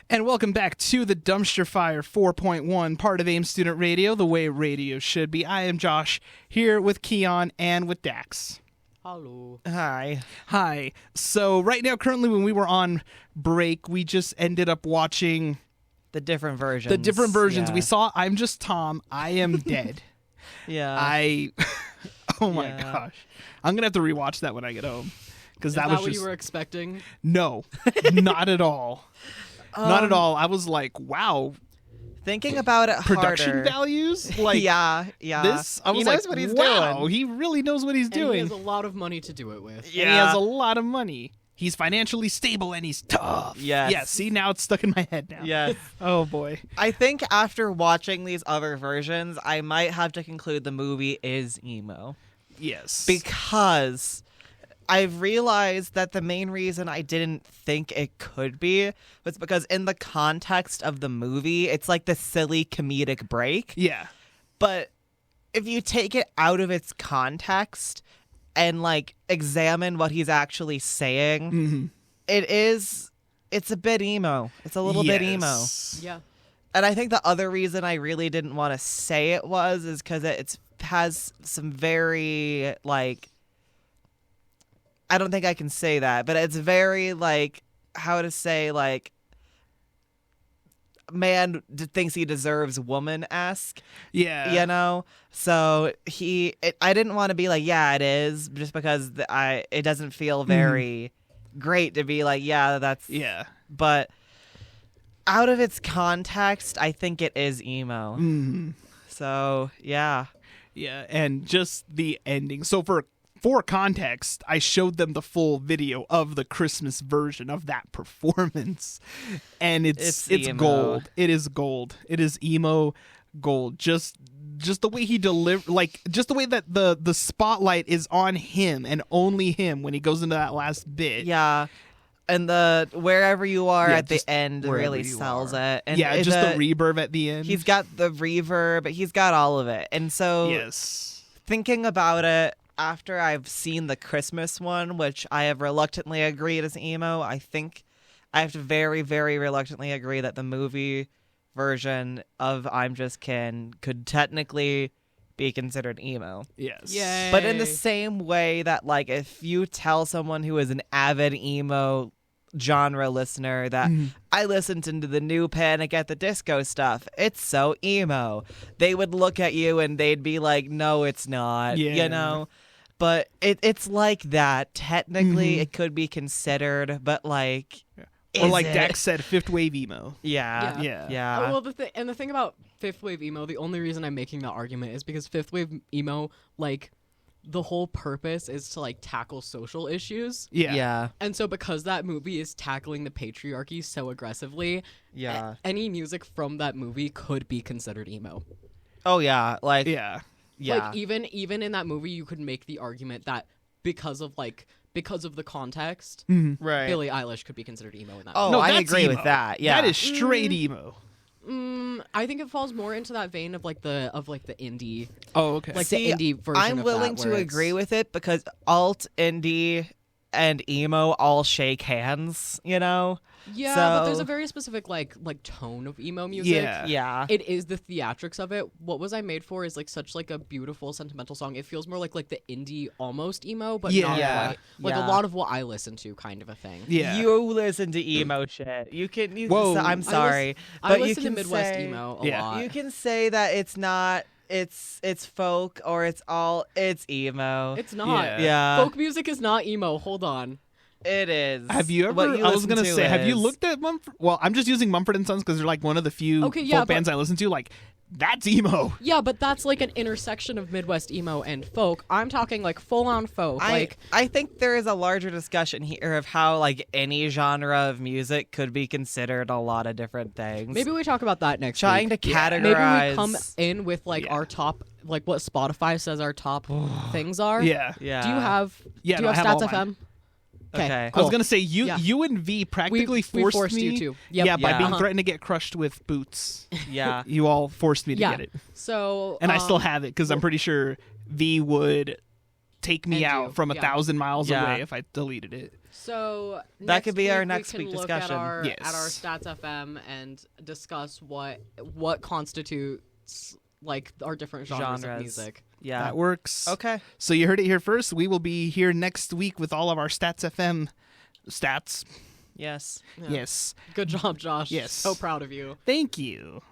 And welcome back to the Dumpster Fire 4.1, part of AIM Student Radio, the way radio should be. I am Josh, here with Kion and with Dax. Hello. Hi. Hi. So right now, currently, when we were on break, we just ended up watching The different versions. the different versions. Yeah. We saw I'm Just Tom, I Am Dead. Yeah. Oh my Yeah. gosh. I'm going to have to rewatch that when I get home. Because Is that that was what just... you were expecting? No, not at all. Not at all. I was like, wow. Thinking about it production harder. values. Like yeah. this, I was he like, knows what he's wow, doing. he really knows what he's And doing. he has a lot of money to do it with. And he has a lot of money. He's financially stable and he's tough. Yes. Yeah, see, now it's stuck in my head now. Yes. Oh, boy. I think after watching these other versions, I might have to conclude the movie is emo. Yes. Because I've realized that the main reason I didn't think it could be was because in the context of the movie, it's like the silly comedic break. Yeah. But if you take it out of its context and like examine what he's actually saying, Mm-hmm. it's a bit emo. It's a little bit emo. Yeah. And I think the other reason I really didn't want to say it is because it has some very, like, I don't think I can say that, but it's very, like, how to say, like, man thinks he deserves woman-esque, Yeah. you know? So I didn't want to be like, yeah, it is, just because it doesn't feel very great to be like, yeah, that's... Yeah. But out of its context, I think it is emo. Mm-hmm. So, yeah. Yeah, and just the ending. So for context, I showed them the full video of the Christmas version of that performance, and it's emo. gold. It is gold. It is emo gold. Just the way he just the way that the spotlight is on him and only him when he goes into that last bit. Yeah. And the wherever you are Yeah, at the just end wherever really you sells are. it. And Yeah, just the reverb at the end. He's got the reverb, he's got all of it. And so yes. thinking about it after I've seen the Christmas one, which I have reluctantly agreed is emo, I think I have to very, very reluctantly agree that the movie version of I'm Just Ken could technically be considered emo. Yes. Yay. But in the same way that, like, if you tell someone who is an avid emo genre listener that I listened to the new Panic at the Disco stuff, it's so emo, they would look at you and they'd be like, no, it's not, you know? But it's like that. Technically, it could be considered, but, like... Or like it? Dax said, fifth wave emo. Yeah. Yeah. Yeah. Oh, well, the thing about fifth wave emo, the only reason I'm making that argument is because fifth wave emo, like, the whole purpose is to, like, tackle social issues. Yeah. Yeah. And so because that movie is tackling the patriarchy so aggressively, Yeah. any music from that movie could be considered emo. Oh, yeah. Like, Yeah. yeah. Like, even in that movie, you could make the argument that because of the context, right. Billie Eilish could be considered emo in that Oh, movie. I that's agree emo. with that. Yeah. That is straight emo. I think it falls more into that vein of like the indie, Oh, okay. like See, the indie version. I'm of willing that, to where agree it's- with it because alt, indie, and emo all shake hands, you know? Yeah, but there's So- a very specific like tone of emo music. Yeah. Yeah. It is the theatrics of it. What Was I Made For is like such like a beautiful sentimental song. It feels more like the indie almost emo, but not Yeah. quite. Like Yeah. a lot of what I listen to kind of a thing. Yeah. You listen to emo shit. You can Whoa. I'm sorry. I but you listen to can Midwest say, emo a Yeah. lot. You can say that it's not it's folk or it's emo. It's not. Yeah. Yeah. Folk music is not emo. Hold on. It is. Have you ever? What I was listen gonna to say, have you is- looked at Mumford? Well, I'm just using Mumford and Sons because they're like one of the few Okay, yeah, folk bands I listen to. Like, that's emo. Yeah, but that's like an intersection of Midwest emo and folk. I'm talking like full on folk. I think there is a larger discussion here of how like any genre of music could be considered a lot of different things. maybe we talk about that next trying week. to categorize. Maybe we come in with like Yeah. our top, like what Spotify says our top things are. Yeah. Yeah. Do you have? Yeah, Do no, you I have have all Stats mine. FM? Okay. I was gonna say you Yeah. you and V practically We forced me. you to. Yep. Yeah, by Yeah. being Uh-huh. threatened to get crushed with boots. Yeah. You all forced me to Yeah. get it, So and I still have it because I'm pretty sure V would take me And out you, from 1,000 miles Yeah. away if I deleted it. So That could be our week next we can week look discussion. At our Yes. Stats FM and discuss what constitutes like our different genres. Of music. Yeah. That works. Okay. So you heard it here first. We will be here next week with all of our Stats FM stats. Yes. Yeah. Yes. Good job, Josh. Yes. So proud of you. Thank you.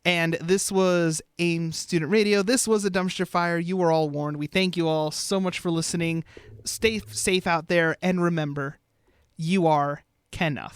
And this was AIM Student Radio. This was a dumpster fire. You were all warned. We thank you all so much for listening. Stay safe out there. And remember, you are Kenuff.